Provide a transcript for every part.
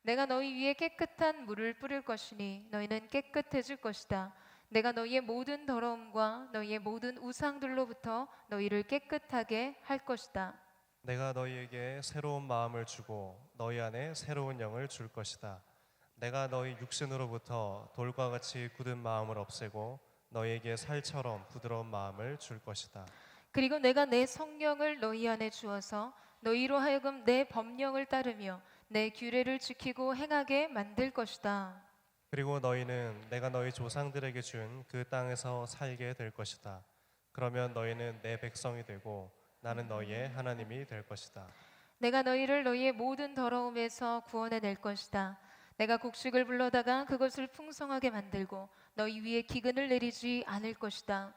내가 너희 위에 깨끗한 물을 뿌릴 것이니 너희는 깨끗해질 것이다. 내가 너희의 모든 더러움과 너희의 모든 우상들로부터 너희를 깨끗하게 할 것이다. 내가 너희에게 새로운 마음을 주고 너희 안에 새로운 영을 줄 것이다. 내가 너희 육신으로부터 돌과 같이 굳은 마음을 없애고 너희에게 살처럼 부드러운 마음을 줄 것이다. 그리고 내가 내 성령을 너희 안에 주어서 너희로 하여금 내 법령을 따르며 내 규례를 지키고 행하게 만들 것이다. 그리고 너희는 내가 너희 조상들에게 준 그 땅에서 살게 될 것이다. 그러면 너희는 내 백성이 되고 나는 너희의 하나님이 될 것이다. 내가 너희를 너희의 모든 더러움에서 구원해낼 것이다. 내가 곡식을 불러다가 그것을 풍성하게 만들고 너희 위에 기근을 내리지 않을 것이다.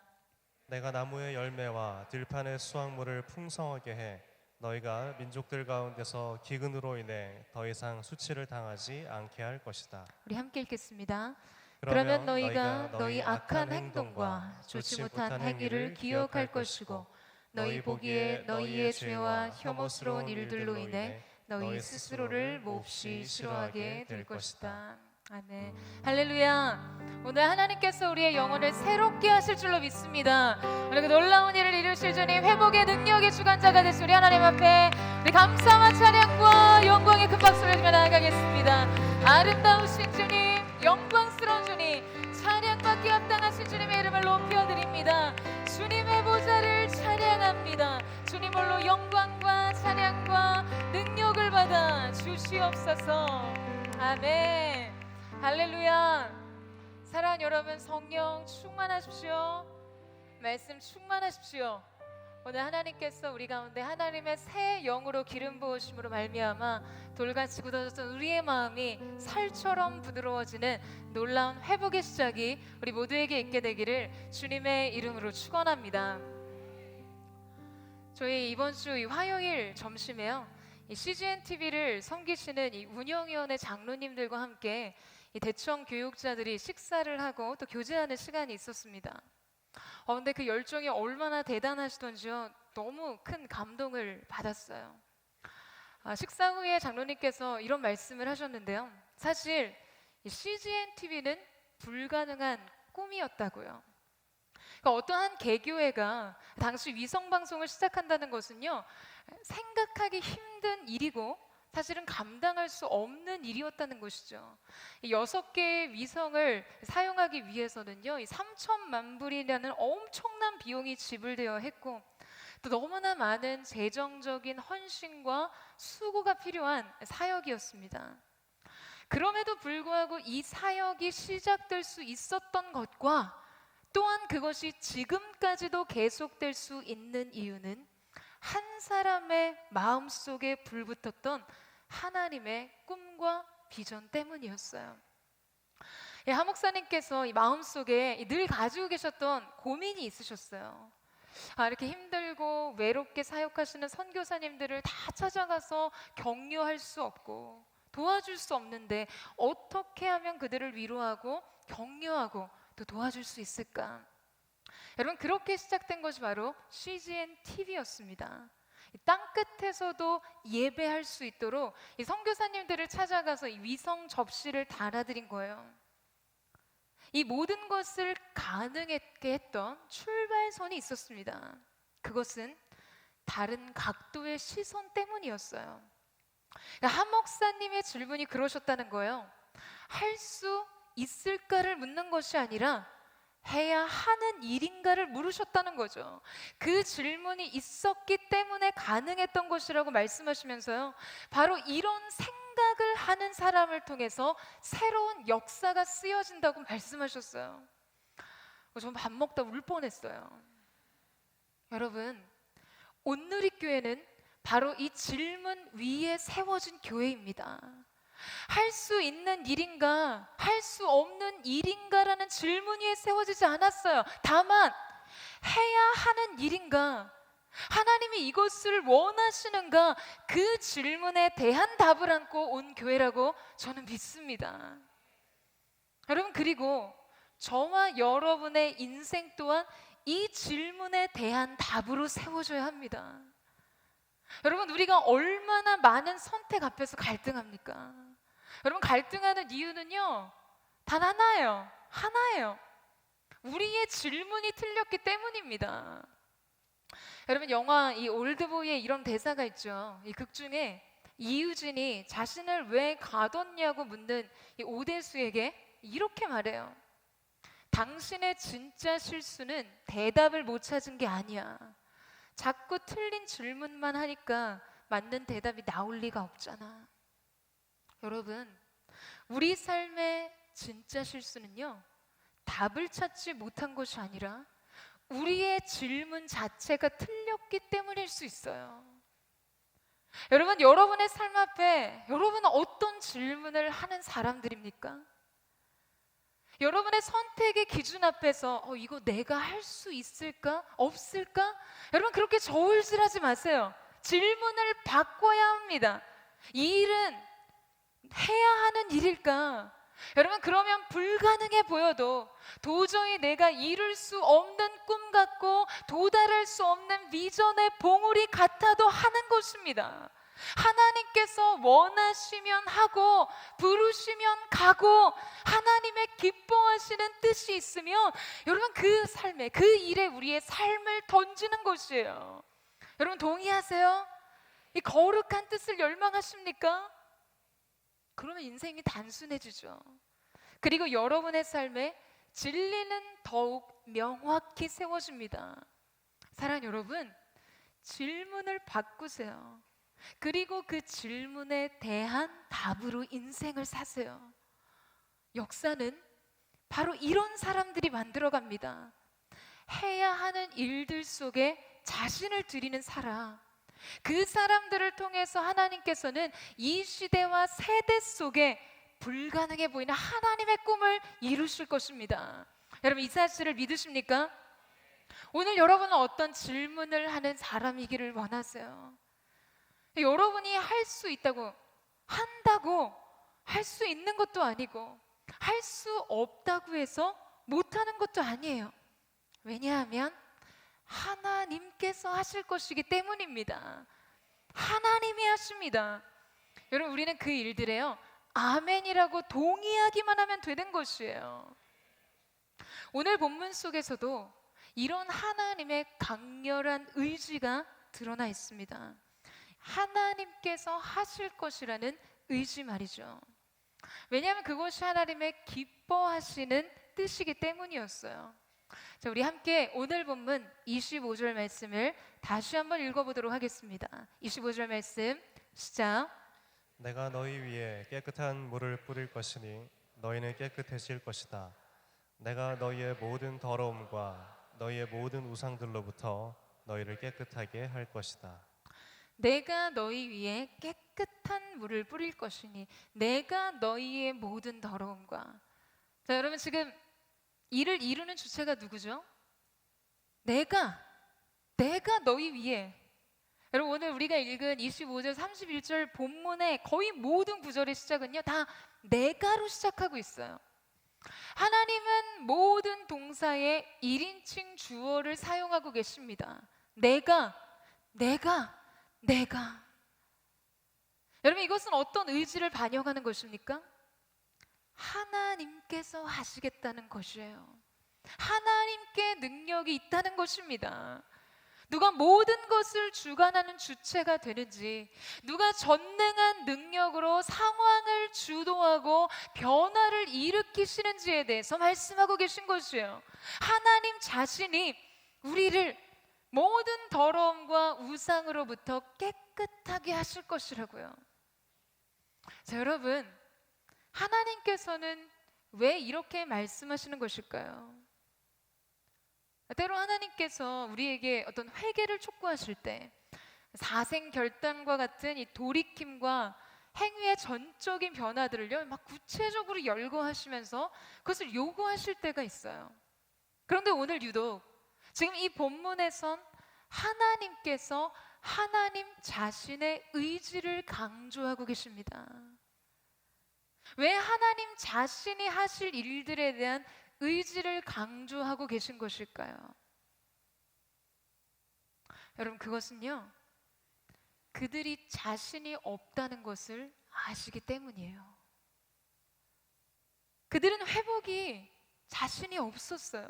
내가 나무의 열매와 들판의 수확물을 풍성하게 해 너희가 민족들 가운데서 기근으로 인해 더 이상 수치를 당하지 않게 할 것이다. 우리 함께 읽겠습니다. 그러면 너희가 너희 악한 행동과 좋지 못한 행위를 기억할 것이고 너희 보기에 너희의 죄와 혐오스러운 일들로 인해 너희 스스로를 몹시 싫어하게 될 것이다. 아멘. 할렐루야. 오늘 하나님께서 우리의 영혼을 새롭게 하실 줄로 믿습니다. 우리 그 놀라운 일을 이루실 주님, 회복의 능력의 주관자가 되신 우리 하나님 앞에 우리 감사와 찬양과 영광의 큰 박수를 주며 나아가겠습니다. 아름다우신 주님, 영광스러운 주님, 찬양받기 합당하신 주님의 이름을 높여드립니다. 주님의 보좌를 찬양합니다. 주님 홀로 영광과 찬양과 능력을 받아 주시옵소서. 아멘. 할렐루야. 사랑하는 여러분, 성령 충만하십시오. 말씀 충만하십시오. 오늘 하나님께서 우리 가운데 하나님의 새 영으로 기름 부으심으로 말미암아 돌같이 굳어졌던 우리의 마음이 살처럼 부드러워지는 놀라운 회복의 시작이 우리 모두에게 있게 되기를 주님의 이름으로 축원합니다. 저희 이번 주 이 화요일 점심에요, 이 CGN TV를 섬기시는 이 운영위원회 장로님들과 함께 이 대청 교육자들이 식사를 하고 또 교제하는 시간이 있었습니다. 근데 그 열정이 얼마나 대단하시던지요, 너무 큰 감동을 받았어요. 식사 후에 장로님께서 이런 말씀을 하셨는데요, 사실 이 CGN TV는 불가능한 꿈이었다고요. 그러니까 어떠한 개교회가 당시 위성방송을 시작한다는 것은요, 생각하기 힘든 일이고 사실은 감당할 수 없는 일이었다는 것이죠. 이 6개의 위성을 사용하기 위해서는요, 이 3천만 불이라는 엄청난 비용이 지불되어 했고 또 너무나 많은 재정적인 헌신과 수고가 필요한 사역이었습니다. 그럼에도 불구하고 이 사역이 시작될 수 있었던 것과 또한 그것이 지금까지도 계속될 수 있는 이유는 한 사람의 마음속에 불붙었던 하나님의 꿈과 비전 때문이었어요. 하 목사님께서 이 마음속에 늘 가지고 계셨던 고민이 있으셨어요. 이렇게 힘들고 외롭게 사역하시는 선교사님들을 다 찾아가서 격려할 수 없고 도와줄 수 없는데 어떻게 하면 그들을 위로하고 격려하고 또 도와줄 수 있을까? 여러분, 그렇게 시작된 것이 바로 CGN TV였습니다. 땅 끝에서도 예배할 수 있도록 이 선교사님들을 찾아가서 이 위성 접시를 달아드린 거예요. 이 모든 것을 가능하게 했던 출발선이 있었습니다. 그것은 다른 각도의 시선 때문이었어요. 한 목사님의 질문이 그러셨다는 거예요. 할 수 있을까를 묻는 것이 아니라 해야 하는 일인가를 물으셨다는 거죠. 그 질문이 있었기 때문에 가능했던 것이라고 말씀하시면서요, 바로 이런 생각을 하는 사람을 통해서 새로운 역사가 쓰여진다고 말씀하셨어요. 전 밥 먹다 울 뻔했어요. 여러분, 온누리교회는 바로 이 질문 위에 세워진 교회입니다. 할 수 있는 일인가, 할 수 없는 일인가라는 질문 위에 세워지지 않았어요. 다만 해야 하는 일인가, 하나님이 이것을 원하시는가, 그 질문에 대한 답을 안고 온 교회라고 저는 믿습니다. 여러분, 그리고 저와 여러분의 인생 또한 이 질문에 대한 답으로 세워져야 합니다. 여러분, 우리가 얼마나 많은 선택 앞에서 갈등합니까? 여러분, 갈등하는 이유는요, 단 하나예요. 하나예요. 우리의 질문이 틀렸기 때문입니다. 여러분, 영화 이 올드보이에 이런 대사가 있죠. 이 극 중에 이유진이 자신을 왜 가뒀냐고 묻는 이 오대수에게 이렇게 말해요. 당신의 진짜 실수는 대답을 못 찾은 게 아니야. 자꾸 틀린 질문만 하니까 맞는 대답이 나올 리가 없잖아. 여러분, 우리 삶의 진짜 실수는요, 답을 찾지 못한 것이 아니라 우리의 질문 자체가 틀렸기 때문일 수 있어요. 여러분, 여러분의 삶 앞에 여러분은 어떤 질문을 하는 사람들입니까? 여러분의 선택의 기준 앞에서 이거 내가 할 수 있을까? 없을까? 여러분, 그렇게 저울질하지 마세요. 질문을 바꿔야 합니다. 이 일은 해야 하는 일일까? 여러분, 그러면 불가능해 보여도 도저히 내가 이룰 수 없는 꿈 같고 도달할 수 없는 비전의 봉우리 같아도 하는 것입니다. 하나님께서 원하시면 하고 부르시면 가고 하나님의 기뻐하시는 뜻이 있으면 여러분, 그 삶에, 그 일에 우리의 삶을 던지는 것이에요. 여러분, 동의하세요? 이 거룩한 뜻을 열망하십니까? 그러면 인생이 단순해지죠. 그리고 여러분의 삶에 진리는 더욱 명확히 세워집니다. 사랑하는 여러분, 질문을 바꾸세요. 그리고 그 질문에 대한 답으로 인생을 사세요. 역사는 바로 이런 사람들이 만들어갑니다. 해야 하는 일들 속에 자신을 들이는 사람, 그 사람들을 통해서 하나님께서는 이 시대와 세대 속에 불가능해 보이는 하나님의 꿈을 이루실 것입니다. 여러분, 이 사실을 믿으십니까? 오늘 여러분은 어떤 질문을 하는 사람이기를 원하세요? 여러분이 할 수 있다고, 한다고 할 수 있는 것도 아니고 할 수 없다고 해서 못하는 것도 아니에요. 왜냐하면 하나님께서 하실 것이기 때문입니다. 하나님이 하십니다. 여러분, 우리는 그 일들에요, 아멘이라고 동의하기만 하면 되는 것이에요. 오늘 본문 속에서도 이런 하나님의 강렬한 의지가 드러나 있습니다. 하나님께서 하실 것이라는 의지 말이죠. 왜냐하면 그것이 하나님의 기뻐하시는 뜻이기 때문이었어요. 자, 우리 함께 오늘 본문 25절 말씀을 다시 한번 읽어보도록 하겠습니다. 25절 말씀 시작. 내가 너희 위에 깨끗한 물을 뿌릴 것이니 너희는 깨끗해질 것이다. 내가 너희의 모든 더러움과 너희의 모든 우상들로부터 너희를 깨끗하게 할 것이다. 내가 너희 위에 깨끗한 물을 뿌릴 것이니 내가 너희의 모든 더러움과. 자, 여러분, 지금 이를 이루는 주체가 누구죠? 내가 너희 위에. 여러분, 오늘 우리가 읽은 25절 31절 본문의 거의 모든 구절의 시작은요, 다 내가로 시작하고 있어요. 하나님은 모든 동사에 1인칭 주어를 사용하고 계십니다. 내가. 여러분, 이것은 어떤 의지를 반영하는 것입니까? 하나님께서 하시겠다는 것이에요. 하나님께 능력이 있다는 것입니다. 누가 모든 것을 주관하는 주체가 되는지, 누가 전능한 능력으로 상황을 주도하고 변화를 일으키시는지에 대해서 말씀하고 계신 것이에요. 하나님 자신이 우리를 모든 더러움과 우상으로부터 깨끗하게 하실 것이라고요. 자, 여러분, 하나님께서는 왜 이렇게 말씀하시는 것일까요? 때로 하나님께서 우리에게 어떤 회개를 촉구하실 때 사생결단과 같은 이 돌이킴과 행위의 전적인 변화들을요, 막 구체적으로 열거하시면서 그것을 요구하실 때가 있어요. 그런데 오늘 유독 지금 이 본문에선 하나님께서 하나님 자신의 의지를 강조하고 계십니다. 왜 하나님 자신이 하실 일들에 대한 의지를 강조하고 계신 것일까요? 여러분, 그것은요, 그들이 자신이 없다는 것을 아시기 때문이에요. 그들은 회복이 자신이 없었어요.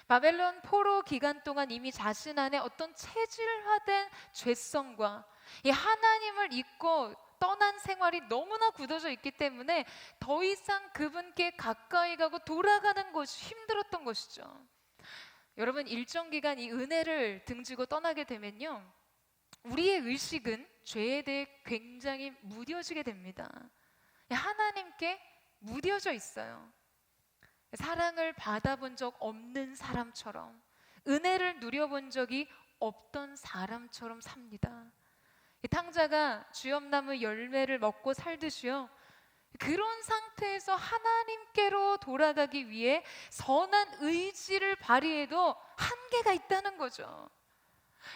바벨론 포로 기간 동안 이미 자신 안에 어떤 체질화된 죄성과 이 하나님을 잊고 떠난 생활이 너무나 굳어져 있기 때문에 더 이상 그분께 가까이 가고 돌아가는 것이 힘들었던 것이죠. 여러분, 일정 기간 이 은혜를 등지고 떠나게 되면요, 우리의 의식은 죄에 대해 굉장히 무뎌지게 됩니다. 하나님께 무뎌져 있어요. 사랑을 받아본 적 없는 사람처럼, 은혜를 누려본 적이 없던 사람처럼 삽니다. 이 탕자가 주염나무 열매를 먹고 살듯이요, 그런 상태에서 하나님께로 돌아가기 위해 선한 의지를 발휘해도 한계가 있다는 거죠.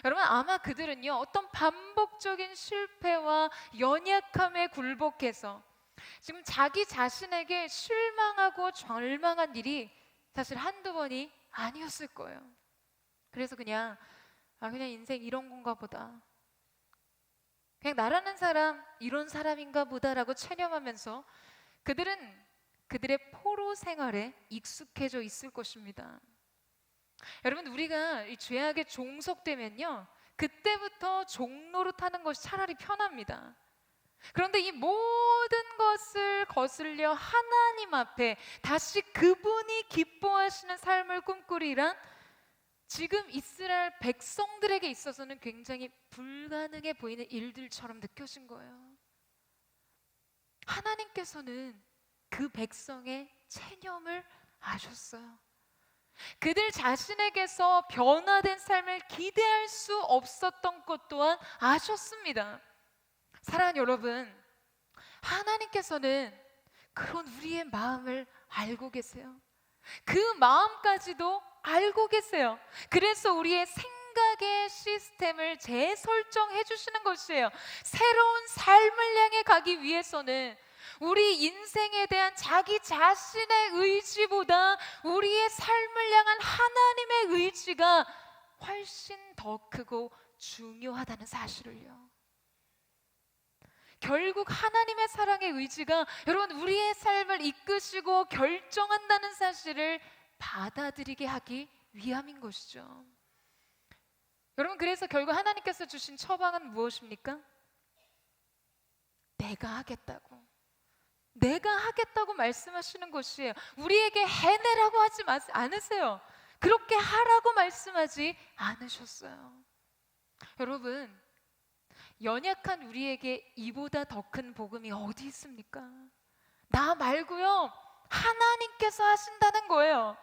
여러분, 아마 그들은요, 어떤 반복적인 실패와 연약함에 굴복해서 지금 자기 자신에게 실망하고 절망한 일이 사실 한두 번이 아니었을 거예요. 그래서 그냥 인생 이런 건가 보다, 그냥 나라는 사람 이런 사람인가 보다라고 체념하면서 그들은 그들의 포로 생활에 익숙해져 있을 것입니다. 여러분, 우리가 이 죄악에 종속되면요, 그때부터 종노릇하는 것이 차라리 편합니다. 그런데 이 모든 것을 거슬려 하나님 앞에 다시 그분이 기뻐하시는 삶을 꿈꾸리란 지금 이스라엘 백성들에게 있어서는 굉장히 불가능해 보이는 일들처럼 느껴진 거예요. 하나님께서는 그 백성의 체념을 아셨어요. 그들 자신에게서 변화된 삶을 기대할 수 없었던 것 또한 아셨습니다. 사랑하는 여러분, 하나님께서는 그런 우리의 마음을 알고 계세요. 그 마음까지도 알고 계세요. 그래서 우리의 생각의 시스템을 재설정해 주시는 것이에요. 새로운 삶을 향해 가기 위해서는 우리 인생에 대한 자기 자신의 의지보다 우리의 삶을 향한 하나님의 의지가 훨씬 더 크고 중요하다는 사실을요. 결국 하나님의 사랑의 의지가 여러분 우리의 삶을 이끄시고 결정한다는 사실을 받아들이게 하기 위함인 것이죠. 여러분, 그래서 결국 하나님께서 주신 처방은 무엇입니까? 내가 하겠다고 말씀하시는 것이에요. 우리에게 해내라고 하지 않으세요. 그렇게 하라고 말씀하지 않으셨어요. 여러분, 연약한 우리에게 이보다 더 큰 복음이 어디 있습니까? 나 말고요, 하나님께서 하신다는 거예요.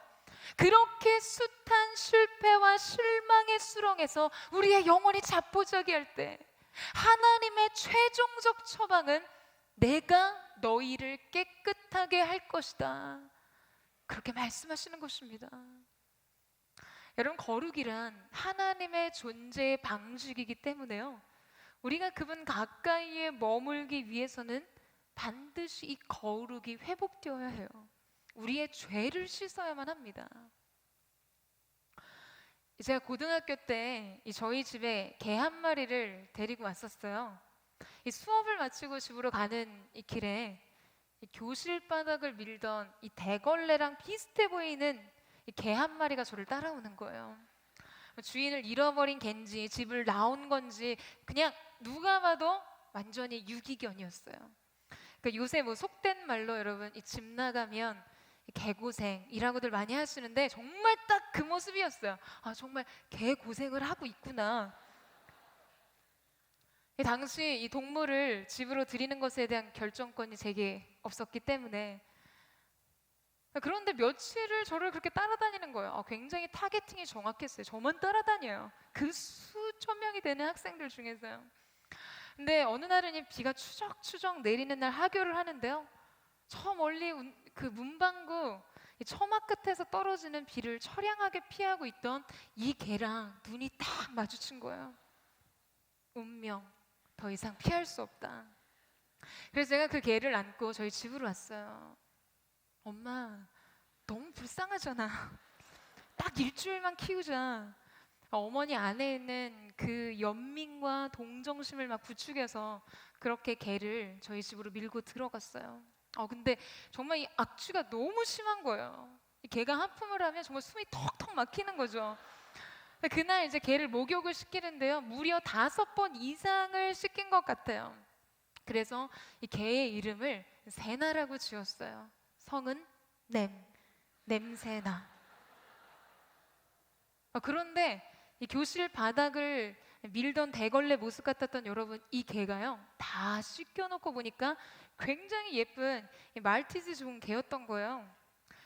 그렇게 숱한 실패와 실망의 수렁에서 우리의 영혼이 자포자기할 때 하나님의 최종적 처방은 내가 너희를 깨끗하게 할 것이다, 그렇게 말씀하시는 것입니다. 여러분, 거룩이란 하나님의 존재의 방식이기 때문에요, 우리가 그분 가까이에 머물기 위해서는 반드시 이 거룩이 회복되어야 해요. 우리의 죄를 씻어야만 합니다. 제가 고등학교 때 저희 집에 개 한 마리를 데리고 왔었어요. 이 수업을 마치고 집으로 가는 이 길에 이 교실 바닥을 밀던 이 대걸레랑 비슷해 보이는 이 개 한 마리가 저를 따라오는 거예요. 주인을 잃어버린 갠지 집을 나온 건지 그냥 누가 봐도 완전히 유기견이었어요. 그러니까 요새 뭐 속된 말로 여러분 이 집 나가면 개고생이라고들 많이 하시는데 정말 딱 그 모습이었어요. 아, 정말 개고생을 하고 있구나. 당시 이 동물을 집으로 들이는 것에 대한 결정권이 제게 없었기 때문에, 그런데 며칠을 저를 그렇게 따라다니는 거예요. 굉장히 타겟팅이 정확했어요. 저만 따라다녀요. 그 수천 명이 되는 학생들 중에서요. 근데 어느 날은 비가 추적추적 내리는 날 하교를 하는데요, 저 멀리 그 문방구 이 처마 끝에서 떨어지는 비를 처량하게 피하고 있던 이 개랑 눈이 딱 마주친 거예요. 운명, 더 이상 피할 수 없다. 그래서 제가 그 개를 안고 저희 집으로 왔어요. 엄마, 너무 불쌍하잖아. 딱 일주일만 키우자. 어머니 안에 있는 그 연민과 동정심을 막 부추겨서 그렇게 개를 저희 집으로 밀고 들어갔어요. 근데 정말 이 악취가 너무 심한 거예요. 이 개가 하품을 하면 정말 숨이 턱턱 막히는 거죠. 근데 그날 이제 개를 목욕을 시키는데요, 무려 5번 이상을 시킨 것 같아요. 그래서 이 개의 이름을 세나라고 지었어요. 성은 냄새나. 그런데 이 교실 바닥을 밀던 대걸레 모습 같았던 여러분, 이 개가요 다 씻겨놓고 보니까 굉장히 예쁜 이 말티즈 좋은 개였던 거예요.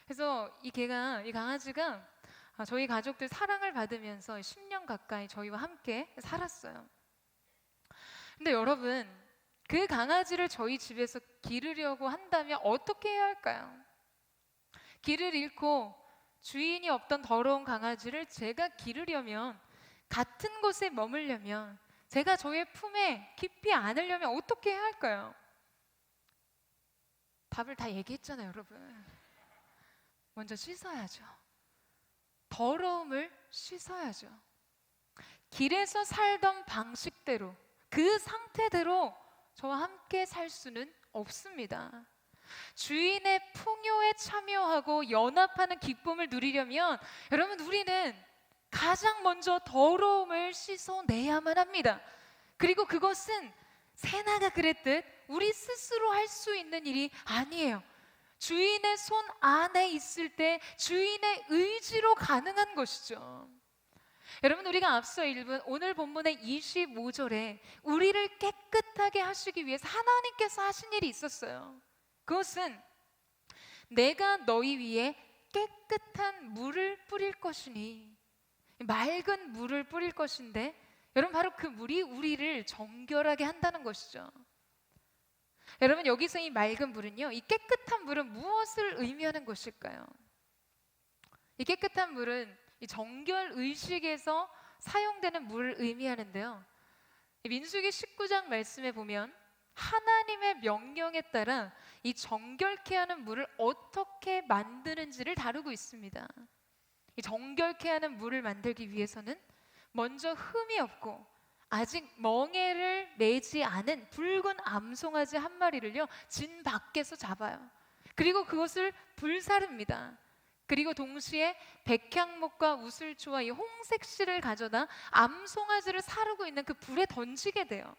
그래서 이 강아지가 저희 가족들 사랑을 받으면서 10년 가까이 저희와 함께 살았어요. 근데 여러분, 그 강아지를 저희 집에서 기르려고 한다면 어떻게 해야 할까요? 길을 잃고 주인이 없던 더러운 강아지를 제가 기르려면, 같은 곳에 머물려면, 제가 저의 품에 깊이 안으려면 어떻게 해야 할까요? 답을 다 얘기했잖아요, 여러분. 먼저 씻어야죠. 더러움을 씻어야죠. 길에서 살던 방식대로, 그 상태대로 저와 함께 살 수는 없습니다. 주인의 풍요에 참여하고 연합하는 기쁨을 누리려면 여러분, 우리는 가장 먼저 더러움을 씻어내야만 합니다. 그리고 그것은 세나가 그랬듯 우리 스스로 할 수 있는 일이 아니에요. 주인의 손 안에 있을 때 주인의 의지로 가능한 것이죠. 여러분, 우리가 앞서 읽은 오늘 본문의 25절에 우리를 깨끗하게 하시기 위해서 하나님께서 하신 일이 있었어요. 그것은 내가 너희 위에 깨끗한 물을 뿌릴 것이니, 맑은 물을 뿌릴 것인데, 여러분, 바로 그 물이 우리를 정결하게 한다는 것이죠. 여러분, 여기서 이 맑은 물은요, 이 깨끗한 물은 무엇을 의미하는 것일까요? 이 깨끗한 물은 이 정결 의식에서 사용되는 물을 의미하는데요, 민수기 19장 말씀에 보면 하나님의 명령에 따라 이 정결케 하는 물을 어떻게 만드는지를 다루고 있습니다. 이 정결케 하는 물을 만들기 위해서는 먼저 흠이 없고 아직 멍에를 매지 않은 붉은 암송아지 한 마리를요 진 밖에서 잡아요. 그리고 그것을 불사릅니다. 그리고 동시에 백향목과 우슬초와 이 홍색실을 가져다 암송아지를 사르고 있는 그 불에 던지게 돼요.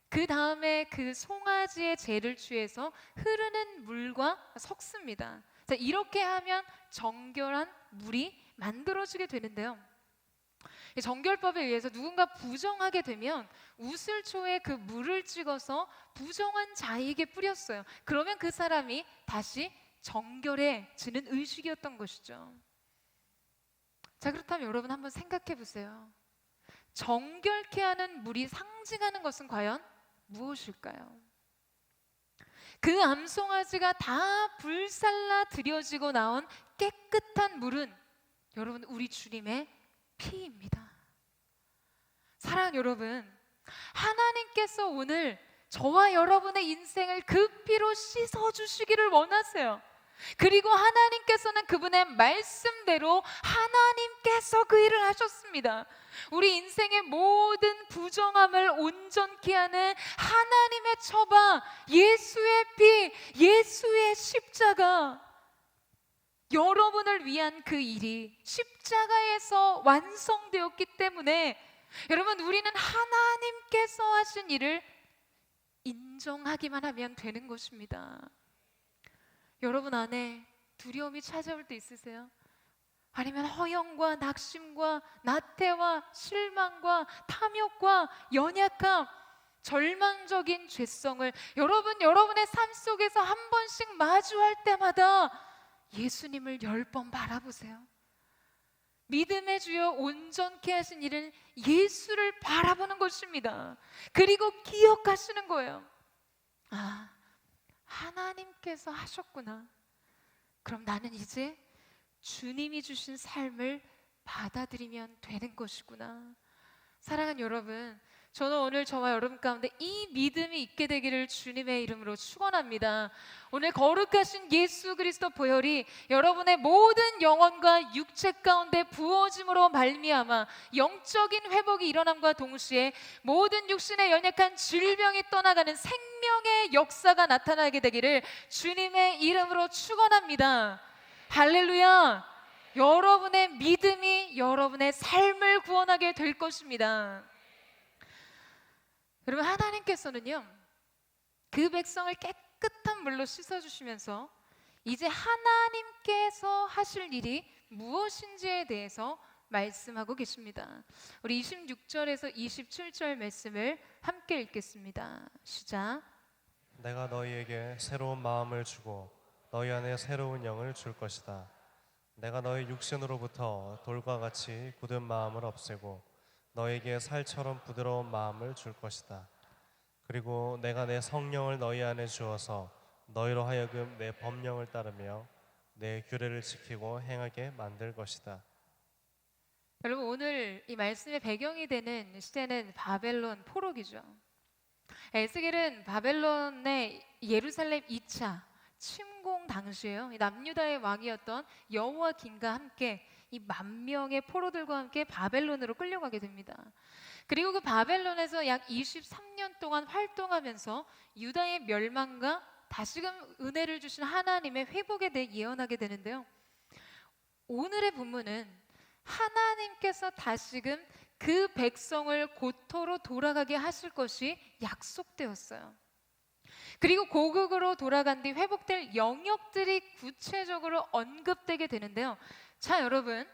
그 다음에 그 송아지의 재를 취해서 흐르는 물과 섞습니다. 자, 이렇게 하면 정결한 물이 만들어지게 되는데요, 이 정결법에 의해서 누군가 부정하게 되면 우슬초에 그 물을 찍어서 부정한 자에게 뿌렸어요. 그러면 그 사람이 다시 정결해지는 의식이었던 것이죠. 자, 그렇다면 여러분 한번 생각해 보세요. 정결케 하는 물이 상징하는 것은 과연 무엇일까요? 그 암송아지가 다 불살라 들여지고 나온 깨끗한 물은 여러분, 우리 주님의 피입니다. 사랑 여러분, 하나님께서 오늘 저와 여러분의 인생을 그 피로 씻어주시기를 원하세요. 그리고 하나님께서는 그분의 말씀대로 하나님께서 그 일을 하셨습니다. 우리 인생의 모든 부정함을 온전케 하는 하나님의 처방, 예수의 피, 예수의 십자가, 여러분을 위한 그 일이 십자가에서 완성되었기 때문에 여러분, 우리는 하나님께서 하신 일을 인정하기만 하면 되는 것입니다. 여러분 안에 두려움이 찾아올 때 있으세요? 아니면 허영과 낙심과 나태와 실망과 탐욕과 연약함, 절망적인 죄성을 여러분의 삶 속에서 한 번씩 마주할 때마다 예수님을 10번 바라보세요. 믿음의 주여 온전케 하신 일은 예수를 바라보는 것입니다. 그리고 기억하시는 거예요. 아, 하나님께서 하셨구나. 그럼 나는 이제 주님이 주신 삶을 받아들이면 되는 것이구나. 사랑하는 여러분, 저는 오늘 저와 여러분 가운데 이 믿음이 있게 되기를 주님의 이름으로 축원합니다. 오늘 거룩하신 예수 그리스도 보혈이 여러분의 모든 영혼과 육체 가운데 부어짐으로 말미암아 영적인 회복이 일어남과 동시에 모든 육신의 연약한 질병이 떠나가는 생명의 역사가 나타나게 되기를 주님의 이름으로 축원합니다. 할렐루야! 여러분의 믿음이 여러분의 삶을 구원하게 될 것입니다. 여러분, 하나님께서는요, 그 백성을 깨끗한 물로 씻어주시면서 이제 하나님께서 하실 일이 무엇인지에 대해서 말씀하고 계십니다. 우리 26절에서 27절 말씀을 함께 읽겠습니다. 시작. 내가 너희에게 새로운 마음을 주고 너희 안에 새로운 영을 줄 것이다. 내가 너희 육신으로부터 돌과 같이 굳은 마음을 없애고 너에게 살처럼 부드러운 마음을 줄 것이다. 그리고 내가 내 성령을 너희 안에 주어서 너희로 하여금 내 법령을 따르며 내 규례를 지키고 행하게 만들 것이다. 여러분, 오늘 이 말씀의 배경이 되는 시대는 바벨론 포로기죠. 에스겔은 바벨론의 예루살렘 2차 침공 당시에요, 남유다의 왕이었던 여호와김과 함께 이 10,000명의 포로들과 함께 바벨론으로 끌려가게 됩니다. 그리고 그 바벨론에서 약 23년 동안 활동하면서 유다의 멸망과 다시금 은혜를 주신 하나님의 회복에 대해 예언하게 되는데요. 오늘의 본문은 하나님께서 다시금 그 백성을 고토로 돌아가게 하실 것이 약속되었어요. 그리고 고국으로 돌아간 뒤 회복될 영역들이 구체적으로 언급되게 되는데요. 자, 여러분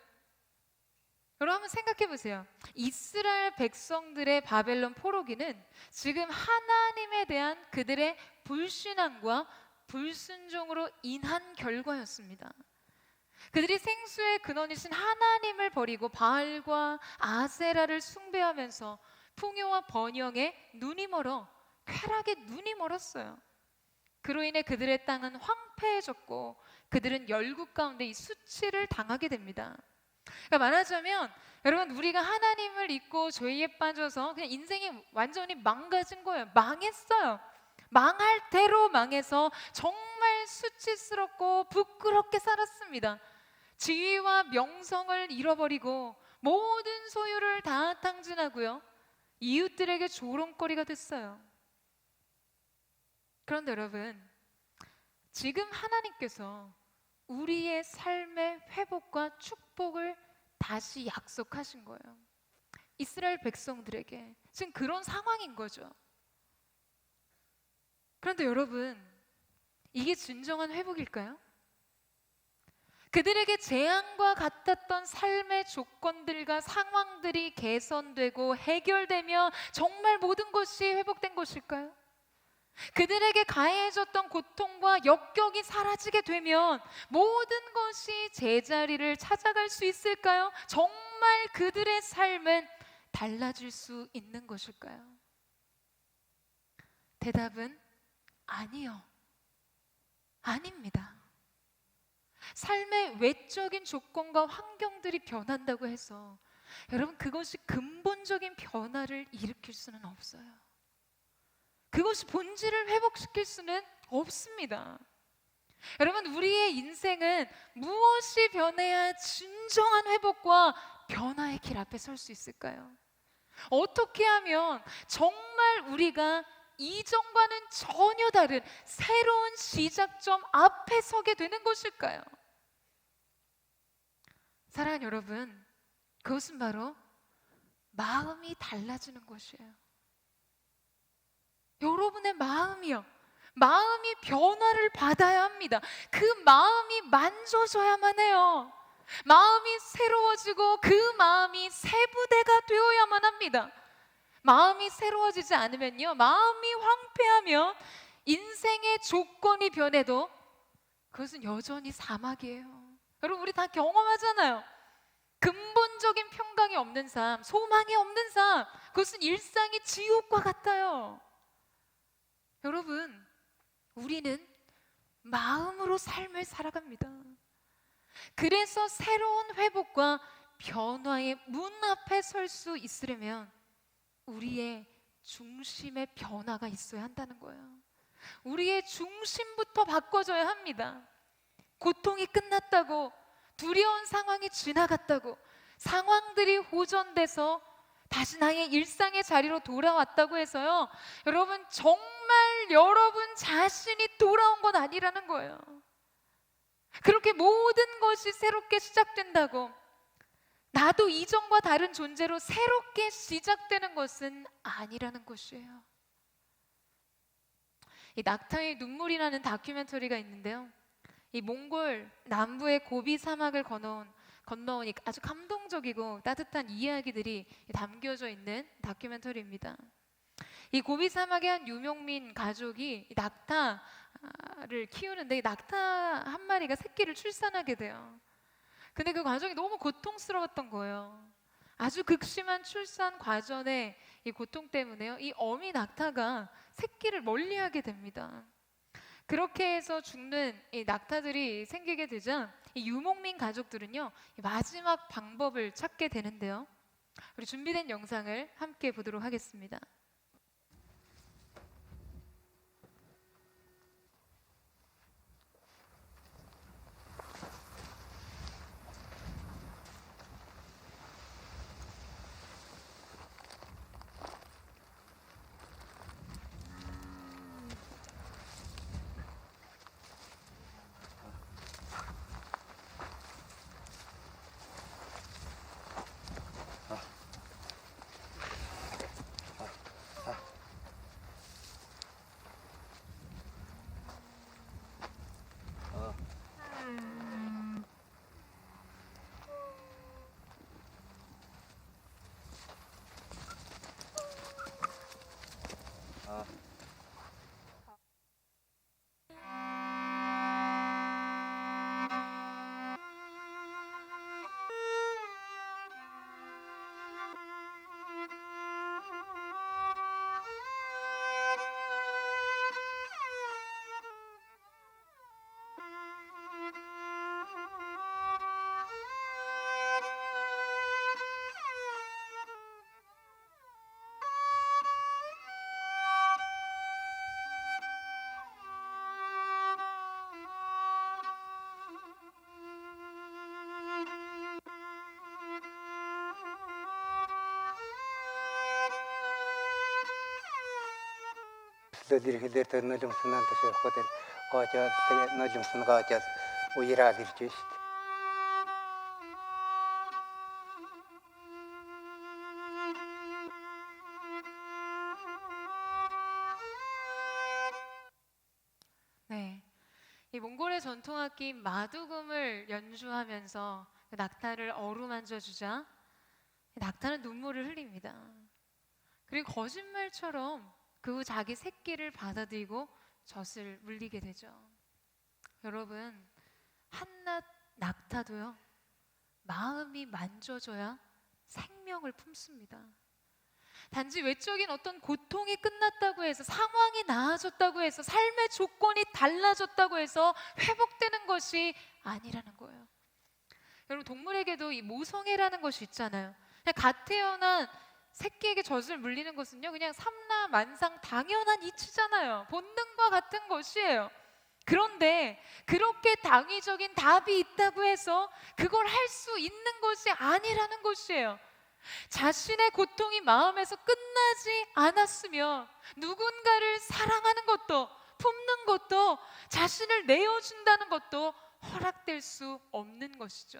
한번 생각해 보세요. 이스라엘 백성들의 바벨론 포로기는 지금 하나님에 대한 그들의 불신앙과 불순종으로 인한 결과였습니다. 그들이 생수의 근원이신 하나님을 버리고 바알과 아세라를 숭배하면서 풍요와 번영에 눈이 멀어 쾌락에 눈이 멀었어요. 그로 인해 그들의 땅은 황폐해졌고 그들은 열국 가운데 이 수치를 당하게 됩니다. 그러니까 말하자면 여러분, 우리가 하나님을 잊고 죄에 빠져서 그냥 인생이 완전히 망가진 거예요. 망했어요. 망할 대로 망해서 정말 수치스럽고 부끄럽게 살았습니다. 지위와 명성을 잃어버리고 모든 소유를 다 탕진하고요, 이웃들에게 조롱거리가 됐어요. 그런데 여러분, 지금 하나님께서 우리의 삶의 회복과 축복을 다시 약속하신 거예요. 이스라엘 백성들에게 지금 그런 상황인 거죠. 그런데 여러분, 이게 진정한 회복일까요? 그들에게 재앙과 같았던 삶의 조건들과 상황들이 개선되고 해결되며 정말 모든 것이 회복된 것일까요? 그들에게 가해졌던 고통과 역경이 사라지게 되면 모든 것이 제자리를 찾아갈 수 있을까요? 정말 그들의 삶은 달라질 수 있는 것일까요? 대답은 아니요. 아닙니다. 삶의 외적인 조건과 환경들이 변한다고 해서 여러분, 그것이 근본적인 변화를 일으킬 수는 없어요. 그것이 본질을 회복시킬 수는 없습니다. 여러분, 우리의 인생은 무엇이 변해야 진정한 회복과 변화의 길 앞에 설 수 있을까요? 어떻게 하면 정말 우리가 이전과는 전혀 다른 새로운 시작점 앞에 서게 되는 것일까요? 사랑하는 여러분, 그것은 바로 마음이 달라지는 것이에요. 여러분의 마음이요, 마음이 변화를 받아야 합니다. 그 마음이 만져져야만 해요. 마음이 새로워지고 그 마음이 새 부대가 되어야만 합니다. 마음이 새로워지지 않으면요, 마음이 황폐하면 인생의 조건이 변해도 그것은 여전히 사막이에요. 여러분, 우리 다 경험하잖아요. 근본적인 평강이 없는 삶, 소망이 없는 삶, 그것은 일상이 지옥과 같아요. 여러분, 우리는 마음으로 삶을 살아갑니다. 그래서 새로운 회복과 변화의 문 앞에 설 수 있으려면 우리의 중심의 변화가 있어야 한다는 거예요. 우리의 중심부터 바꿔줘야 합니다. 고통이 끝났다고, 두려운 상황이 지나갔다고, 상황들이 호전돼서 다시 나의 일상의 자리로 돌아왔다고 해서요, 여러분 정말 여러분 자신이 돌아온 건 아니라는 거예요. 그렇게 모든 것이 새롭게 시작된다고, 나도 이전과 다른 존재로 새롭게 시작되는 것은 아니라는 것이에요. 이 낙타의 눈물이라는 다큐멘터리가 있는데요, 이 몽골 남부의 고비 사막을 건너온 아주 감동적이고 따뜻한 이야기들이 담겨져 있는 다큐멘터리입니다. 이 고비 사막의 한 유목민 가족이 이 낙타를 키우는데, 이 낙타 한 마리가 새끼를 출산하게 돼요. 근데 그 과정이 너무 고통스러웠던 거예요. 아주 극심한 출산 과정의 이 고통 때문에요, 이 어미 낙타가 새끼를 멀리하게 됩니다. 그렇게 해서 죽는 이 낙타들이 생기게 되자 이 유목민 가족들은요, 이 마지막 방법을 찾게 되는데요. 우리 준비된 영상을 함께 보도록 하겠습니다. Dirigir nojum sunan taşı hotel kaçar nojum sun kaçar uyira dirçiş. 네, 이 몽골의 전통악기인 마두금을 연주하면서 그 낙타를 어루만져 주자 낙타는 눈물을 흘립니다. 그리고 거짓말처럼 그 후 자기 새끼를 받아들이고 젖을 물리게 되죠. 여러분, 한낱 낙타도요, 마음이 만져져야 생명을 품습니다. 단지 외적인 어떤 고통이 끝났다고 해서, 상황이 나아졌다고 해서, 삶의 조건이 달라졌다고 해서 회복되는 것이 아니라는 거예요. 여러분, 동물에게도 이 모성애라는 것이 있잖아요. 그냥 갓 태어난 새끼에게 젖을 물리는 것은요, 그냥 삼라만상 당연한 이치잖아요. 본능과 같은 것이에요. 그런데 그렇게 당위적인 답이 있다고 해서 그걸 할 수 있는 것이 아니라는 것이에요. 자신의 고통이 마음에서 끝나지 않았으면 누군가를 사랑하는 것도, 품는 것도, 자신을 내어준다는 것도 허락될 수 없는 것이죠.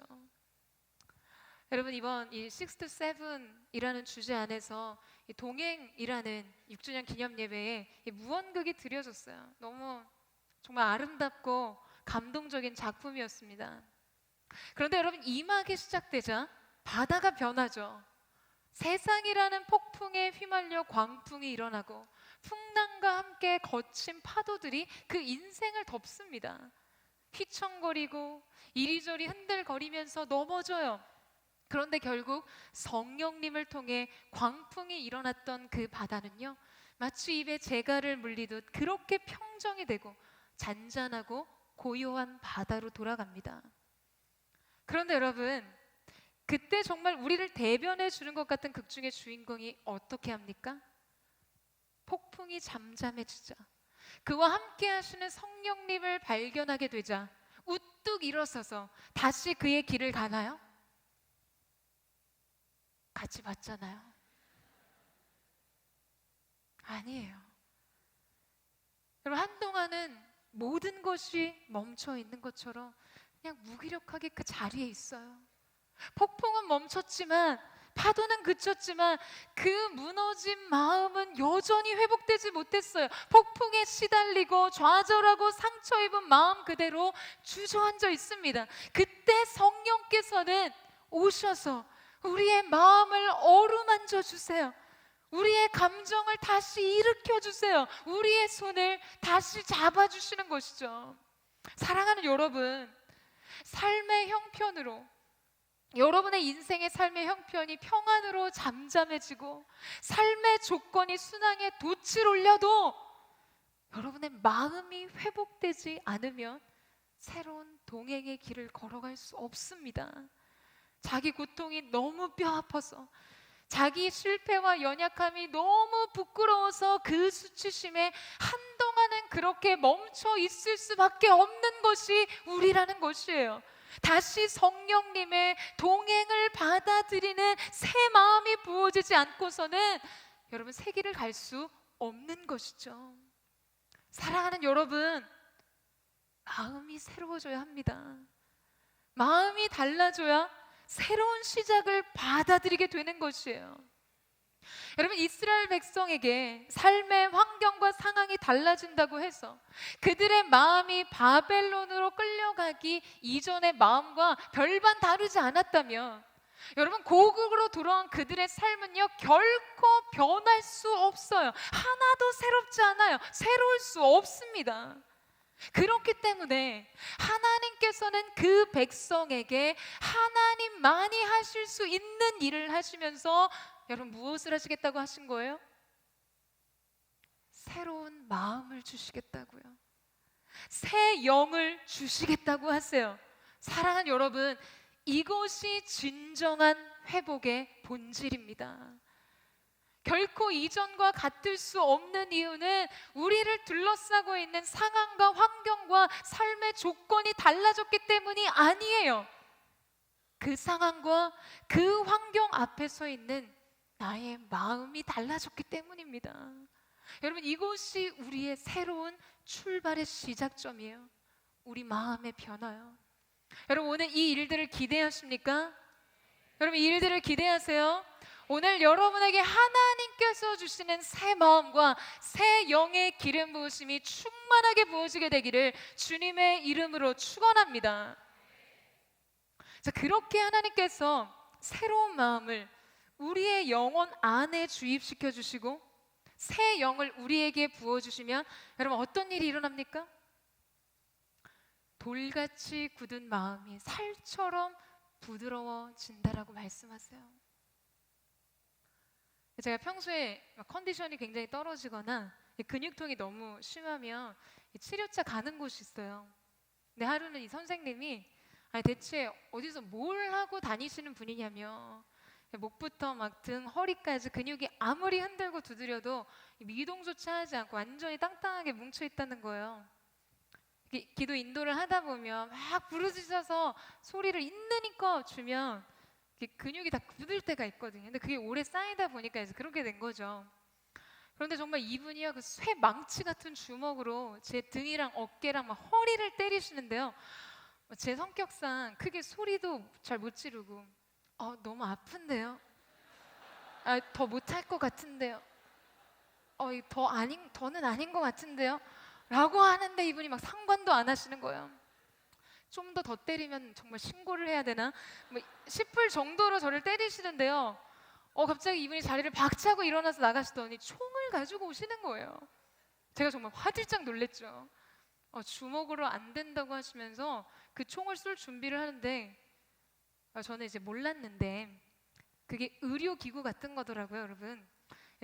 여러분, 이번 이 6 to 7이라는 주제 안에서 이 동행이라는 6주년 기념 예배에 이 무언극이 드려졌어요. 너무 정말 아름답고 감동적인 작품이었습니다. 그런데 여러분, 이 막이 시작되자 바다가 변하죠. 세상이라는 폭풍에 휘말려 광풍이 일어나고 풍랑과 함께 거친 파도들이 그 인생을 덮습니다. 휘청거리고 이리저리 흔들거리면서 넘어져요. 그런데 결국 성령님을 통해 광풍이 일어났던 그 바다는요, 마치 입에 재갈을 물리듯 그렇게 평정이 되고 잔잔하고 고요한 바다로 돌아갑니다. 그런데 여러분, 그때 정말 우리를 대변해 주는 것 같은 극 중의 주인공이 어떻게 합니까? 고통이 잠잠해지자, 그와 함께 하시는 성령님을 발견하게 되자 우뚝 일어서서 다시 그의 길을 가나요? 같이 봤잖아요. 아니에요. 여러분, 한동안은 모든 것이 멈춰 있는 것처럼 그냥 무기력하게 그 자리에 있어요. 폭풍은 멈췄지만, 파도는 그쳤지만 그 무너진 마음은 여전히 회복되지 못했어요. 폭풍에 시달리고 좌절하고 상처 입은 마음 그대로 주저앉아 있습니다. 그때 성령께서는 오셔서 우리의 마음을 어루만져 주세요. 우리의 감정을 다시 일으켜 주세요. 우리의 손을 다시 잡아주시는 것이죠. 사랑하는 여러분, 삶의 형편으로, 여러분의 인생의 삶의 형편이 평안으로 잠잠해지고 삶의 조건이 순항에 돛을 올려도 여러분의 마음이 회복되지 않으면 새로운 동행의 길을 걸어갈 수 없습니다. 자기 고통이 너무 뼈 아파서, 자기 실패와 연약함이 너무 부끄러워서 그 수치심에 한동안은 그렇게 멈춰 있을 수밖에 없는 것이 우리라는 것이에요. 다시 성령님의 동행을 받아들이는 새 마음이 부어지지 않고서는 여러분, 새 길을 갈 수 없는 것이죠. 사랑하는 여러분, 마음이 새로워져야 합니다. 마음이 달라져야 새로운 시작을 받아들이게 되는 것이에요. 여러분, 이스라엘 백성에게 삶의 환경과 상황이 달라진다고 해서 그들의 마음이 바벨론으로 끌려가기 이전의 마음과 별반 다르지 않았다면, 여러분, 고국으로 돌아온 그들의 삶은요 결코 변할 수 없어요. 하나도 새롭지 않아요. 새로울 수 없습니다. 그렇기 때문에 하나님께서는 그 백성에게 하나님만이 하실 수 있는 일을 하시면서 여러분, 무엇을 하시겠다고 하신 거예요? 새로운 마음을 주시겠다고요. 새 영을 주시겠다고 하세요. 사랑하는 여러분, 이것이 진정한 회복의 본질입니다. 결코 이전과 같을 수 없는 이유는 우리를 둘러싸고 있는 상황과 환경과 삶의 조건이 달라졌기 때문이 아니에요. 그 상황과 그 환경 앞에 서 있는 나의 마음이 달라졌기 때문입니다. 여러분, 이것이 우리의 새로운 출발의 시작점이에요. 우리 마음의 변화요. 여러분, 오늘 이 일들을 기대하십니까? 여러분, 이 일들을 기대하세요. 오늘 여러분에게 하나님께서 주시는 새 마음과 새 영의 기름 부으심이 충만하게 부어지게 되기를 주님의 이름으로 축원합니다. 자, 그렇게 하나님께서 새로운 마음을 우리의 영혼 안에 주입시켜 주시고 새 영을 우리에게 부어주시면 여러분, 어떤 일이 일어납니까? 돌같이 굳은 마음이 살처럼 부드러워진다라고 말씀하세요. 제가 평소에 컨디션이 굉장히 떨어지거나 근육통이 너무 심하면 치료차 가는 곳이 있어요. 근데 하루는 이 선생님이 대체 어디서 뭘 하고 다니시는 분이냐며, 목부터 막 등, 허리까지 근육이 아무리 흔들고 두드려도 미동조차 하지 않고 완전히 땅땅하게 뭉쳐 있다는 거예요. 기도 인도를 하다 보면 막 부르짖어서 소리를 있는 힘껏 주면 근육이 다 굳을 때가 있거든요. 근데 그게 오래 쌓이다 보니까 이제 그렇게 된 거죠. 그런데 정말 이분이요, 그 쇠 망치 같은 주먹으로 제 등이랑 어깨랑 막 허리를 때리시는데요. 제 성격상 크게 소리도 잘 못 지르고, 너무 아픈데요. 더 못할 것 같은데요. 더는 아닌 것 같은데요. 라고 하는데 이분이 막 상관도 안 하시는 거예요. 좀 더 때리면 정말 신고를 해야 되나 싶을 정도로 저를 때리시는데요. 갑자기 이분이 자리를 박차고 일어나서 나가시더니 총을 가지고 오시는 거예요. 제가 정말 화들짝 놀랬죠. 주먹으로 안 된다고 하시면서 그 총을 쏠 준비를 하는데, 저는 이제 몰랐는데 그게 의료기구 같은 거더라고요, 여러분.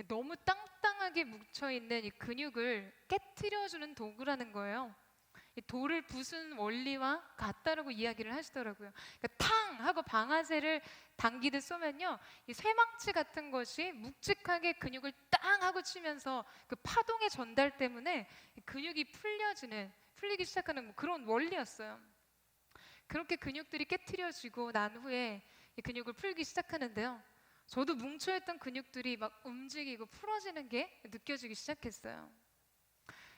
너무 땅땅하게 뭉쳐있는 이 근육을 깨트려주는 도구라는 거예요. 이 돌을 부순 원리와 같다라고 이야기를 하시더라고요. 그러니까 탕 하고 방아쇠를 당기듯 쏘면요, 이 쇠망치 같은 것이 묵직하게 근육을 땅 하고 치면서 그 파동의 전달 때문에 이 근육이 풀리기 시작하는 뭐 그런 원리였어요. 그렇게 근육들이 깨트려지고 난 후에 이 근육을 풀기 시작하는데요. 저도 뭉쳐있던 근육들이 막 움직이고 풀어지는 게 느껴지기 시작했어요.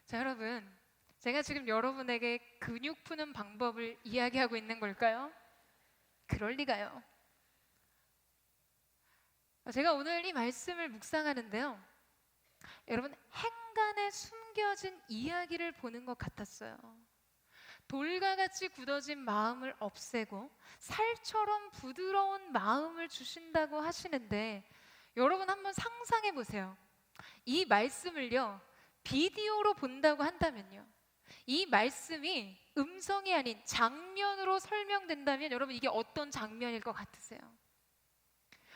자, 여러분, 제가 지금 여러분에게 근육 푸는 방법을 이야기하고 있는 걸까요? 그럴 리가요. 제가 오늘 이 말씀을 묵상하는데요, 여러분, 행간에 숨겨진 이야기를 보는 것 같았어요. 돌과 같이 굳어진 마음을 없애고 살처럼 부드러운 마음을 주신다고 하시는데, 여러분 한번 상상해 보세요. 이 말씀을요, 비디오로 본다고 한다면요, 이 말씀이 음성이 아닌 장면으로 설명된다면 여러분 이게 어떤 장면일 것 같으세요?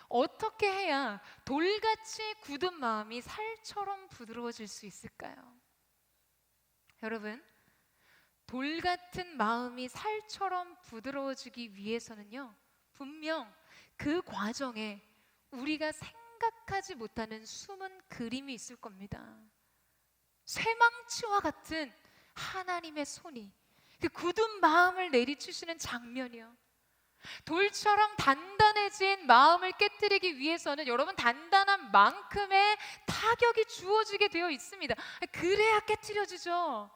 어떻게 해야 돌같이 굳은 마음이 살처럼 부드러워질 수 있을까요? 여러분, 돌 같은 마음이 살처럼 부드러워지기 위해서는요, 분명 그 과정에 우리가 생각하지 못하는 숨은 그림이 있을 겁니다. 쇠망치와 같은 하나님의 손이 그 굳은 마음을 내리치시는 장면이요, 돌처럼 단단해진 마음을 깨뜨리기 위해서는 여러분 단단한 만큼의 타격이 주어지게 되어 있습니다. 그래야 깨뜨려지죠.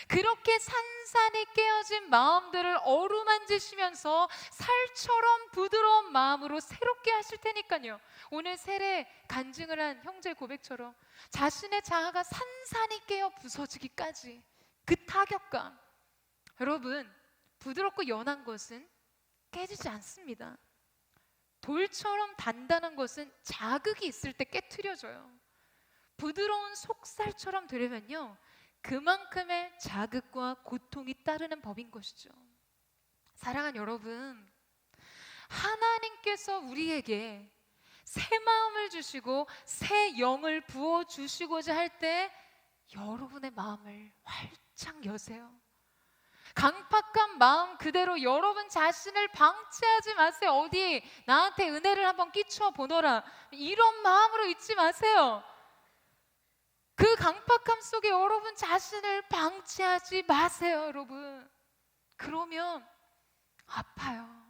그렇게 산산이 깨어진 마음들을 어루만지시면서 살처럼 부드러운 마음으로 새롭게 하실 테니까요. 오늘 세례 간증을 한 형제 고백처럼 자신의 자아가 산산이 깨어 부서지기까지 그 타격감, 여러분, 부드럽고 연한 것은 깨지지 않습니다. 돌처럼 단단한 것은 자극이 있을 때 깨트려져요. 부드러운 속살처럼 되려면요, 그만큼의 자극과 고통이 따르는 법인 것이죠. 사랑하는 여러분, 하나님께서 우리에게 새 마음을 주시고 새 영을 부어 주시고자 할 때 여러분의 마음을 활짝 여세요. 강팍한 마음 그대로 여러분 자신을 방치하지 마세요. 어디 나한테 은혜를 한번 끼쳐 보너라, 이런 마음으로 있지 마세요. 그 강팍함 속에 여러분 자신을 방치하지 마세요, 여러분. 그러면 아파요.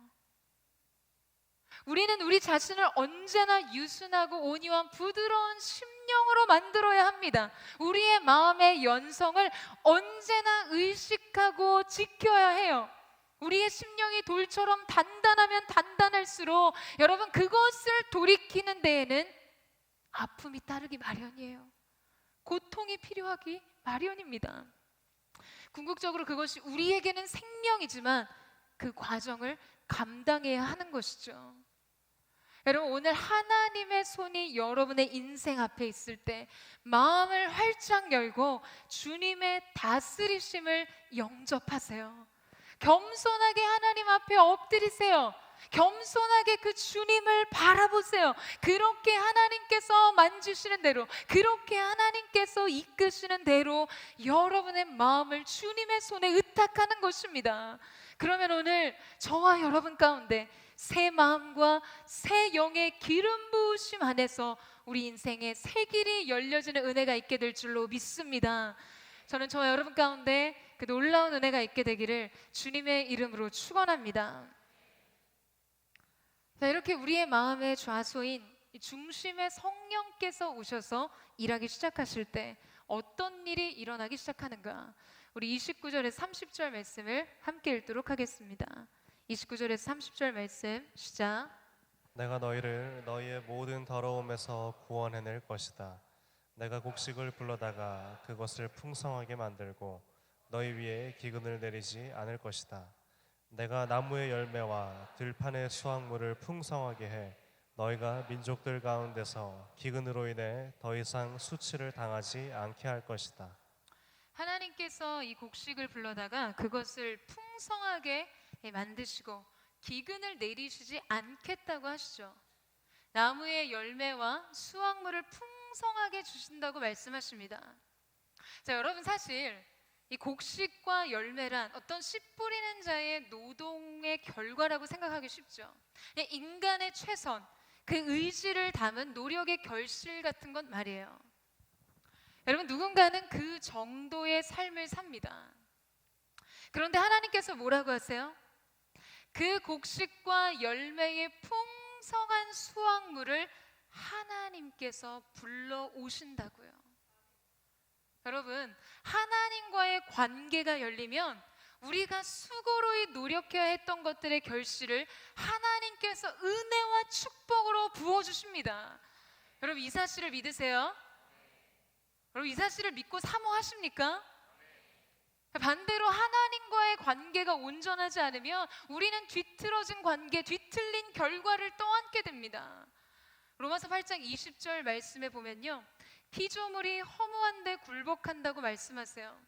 우리는 우리 자신을 언제나 유순하고 온유한 부드러운 심령으로 만들어야 합니다. 우리의 마음의 연성을 언제나 의식하고 지켜야 해요. 우리의 심령이 돌처럼 단단하면 단단할수록 여러분 그것을 돌이키는 데에는 아픔이 따르기 마련이에요. 고통이 필요하기 마련입니다. 궁극적으로 그것이 우리에게는 생명이지만 그 과정을 감당해야 하는 것이죠. 여러분, 오늘 하나님의 손이 여러분의 인생 앞에 있을 때 마음을 활짝 열고 주님의 다스리심을 영접하세요. 겸손하게 하나님 앞에 엎드리세요. 겸손하게 그 주님을 바라보세요. 그렇게 하나님께서 만지시는 대로, 그렇게 하나님께서 이끄시는 대로 여러분의 마음을 주님의 손에 의탁하는 것입니다. 그러면 오늘 저와 여러분 가운데 새 마음과 새 영의 기름 부으심 안에서 우리 인생의 새 길이 열려지는 은혜가 있게 될 줄로 믿습니다. 저는 저와 여러분 가운데 그 놀라운 은혜가 있게 되기를 주님의 이름으로 축원합니다. 자, 이렇게 우리의 마음의 좌소인 중심의 성령께서 오셔서 일하기 시작하실 때 어떤 일이 일어나기 시작하는가? 우리 29절에서 30절 말씀을 함께 읽도록 하겠습니다. 29절에서 30절 말씀 시작. 내가 너희를 너희의 모든 더러움에서 구원해낼 것이다. 내가 곡식을 불러다가 그것을 풍성하게 만들고 너희 위에 기근을 내리지 않을 것이다. 내가 나무의 열매와 들판의 수확물을 풍성하게 해 너희가 민족들 가운데서 기근으로 인해 더 이상 수치를 당하지 않게 할 것이다. 하나님께서 이 곡식을 불러다가 그것을 풍성하게 만드시고 기근을 내리시지 않겠다고 하시죠. 나무의 열매와 수확물을 풍성하게 주신다고 말씀하십니다. 자, 여러분, 사실 이 곡식과 열매란 어떤 씨 뿌리는 자의 노동의 결과라고 생각하기 쉽죠. 그냥 인간의 최선, 그 의지를 담은 노력의 결실 같은 건 말이에요. 여러분, 누군가는 그 정도의 삶을 삽니다. 그런데 하나님께서 뭐라고 하세요? 그 곡식과 열매의 풍성한 수확물을 하나님께서 불러오신다고요. 여러분, 하나님과의 관계가 열리면 우리가 수고로이 노력해야 했던 것들의 결실을 하나님께서 은혜와 축복으로 부어주십니다. 여러분, 이 사실을 믿으세요? 여러분, 이 사실을 믿고 사모하십니까? 반대로 하나님과의 관계가 온전하지 않으면 우리는 뒤틀어진 관계, 뒤틀린 결과를 떠안게 됩니다. 로마서 8장 20절 말씀에 보면요, 피조물이 허무한데 굴복한다고 말씀하세요.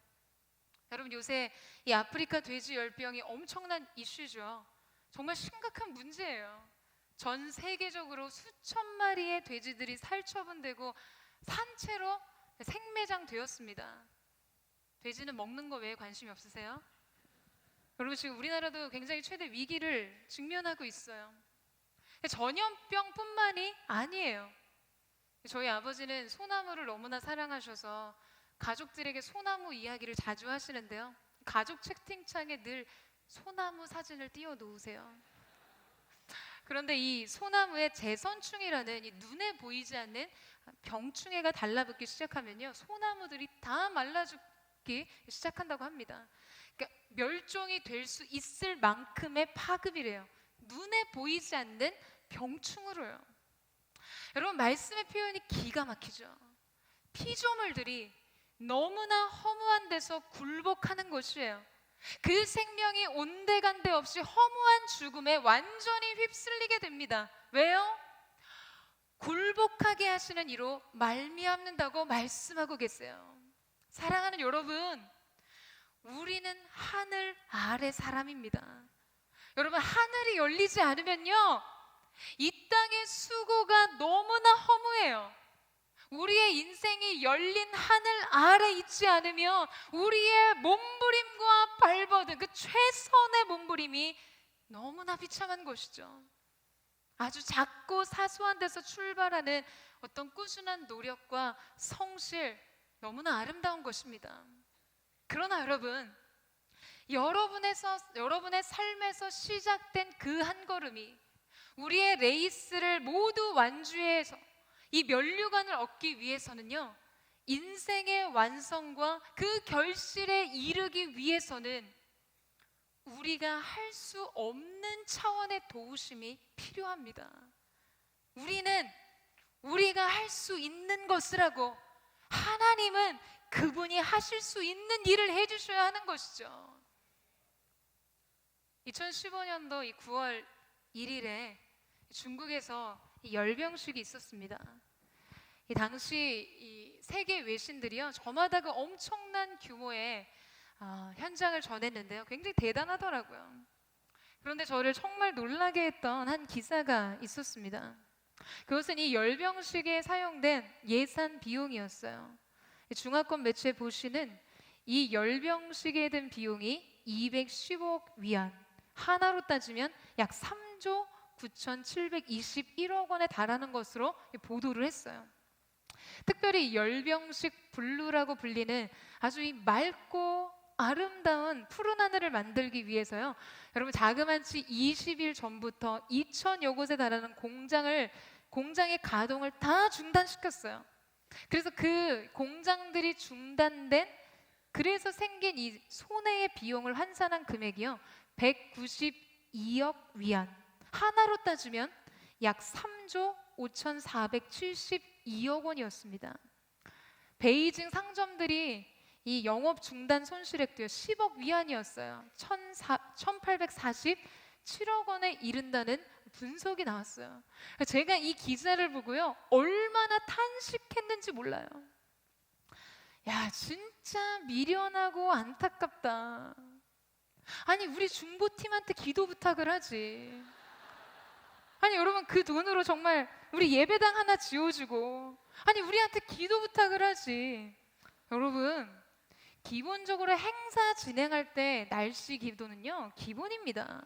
여러분, 요새 이 아프리카 돼지 열병이 엄청난 이슈죠. 정말 심각한 문제예요. 전 세계적으로 수천 마리의 돼지들이 살처분되고 산채로 생매장 되었습니다. 돼지는 먹는 거 외에 관심이 없으세요? 여러분, 지금 우리나라도 굉장히 최대 위기를 직면하고 있어요. 전염병뿐만이 아니에요. 저희 아버지는 소나무를 너무나 사랑하셔서 가족들에게 소나무 이야기를 자주 하시는데요, 가족 채팅창에 늘 소나무 사진을 띄워 놓으세요. 그런데 이 소나무에 재선충이라는 이 눈에 보이지 않는 병충해가 달라붙기 시작하면요, 소나무들이 다 말라 죽기 시작한다고 합니다. 그러니까 멸종이 될 수 있을 만큼의 파급이래요. 눈에 보이지 않는 병충으로요. 여러분, 말씀의 표현이 기가 막히죠. 피조물들이 너무나 허무한 데서 굴복하는 것이에요. 그 생명이 온데간데 없이 허무한 죽음에 완전히 휩쓸리게 됩니다. 왜요? 굴복하게 하시는 이로 말미암는다고 말씀하고 계세요. 사랑하는 여러분, 우리는 하늘 아래 사람입니다. 여러분, 하늘이 열리지 않으면요, 이 땅의 수고가 너무나 허무해요. 우리의 인생이 열린 하늘 아래 있지 않으면 우리의 몸부림과 발버둥, 그 최선의 몸부림이 너무나 비참한 것이죠. 아주 작고 사소한 데서 출발하는 어떤 꾸준한 노력과 성실, 너무나 아름다운 것입니다. 그러나 여러분, 여러분의 삶에서 시작된 그 한 걸음이 우리의 레이스를 모두 완주해서 이 면류관을 얻기 위해서는요, 인생의 완성과 그 결실에 이르기 위해서는 우리가 할 수 없는 차원의 도우심이 필요합니다. 우리는 우리가 할 수 있는 것을 하고, 하나님은 그분이 하실 수 있는 일을 해주셔야 하는 것이죠. 2015년도 이 9월 1일에 중국에서 이 열병식이 있었습니다. 이 당시 이 세계 외신들이요, 저마다 그 엄청난 규모의 현장을 전했는데요, 굉장히 대단하더라고요. 그런데 저를 정말 놀라게 했던 한 기사가 있었습니다. 그것은 이 열병식에 사용된 예산 비용이었어요. 중화권 매체 보시는 이 열병식에 든 비용이 210억 위안, 하나로 따지면 약 3조 9,721억 원에 달하는 것으로 보도를 했어요. 특별히 열병식 블루라고 불리는 아주 이 맑고 아름다운 푸른 하늘을 만들기 위해서요, 여러분, 자그마치 20일 전부터 2,000여 곳에 달하는 공장의 가동을 다 중단시켰어요. 그래서 그 공장들이 중단된, 그래서 생긴 이 손해의 비용을 환산한 금액이요, 192억 위안, 하나로 따지면 약 3조 5,472억 원이었습니다. 베이징 상점들이 이 영업 중단 손실액도요 10억 위안이었어요. 1,847억 원에 이른다는 분석이 나왔어요. 제가 이 기사를 보고요, 얼마나 탄식했는지 몰라요. 야, 진짜 미련하고 안타깝다. 아니, 우리 중보팀한테 기도 부탁을 하지. 아니, 여러분, 그 돈으로 정말 우리 예배당 하나 지어주고, 아니, 우리한테 기도 부탁을 하지. 여러분, 기본적으로 행사 진행할 때 날씨 기도는요, 기본입니다.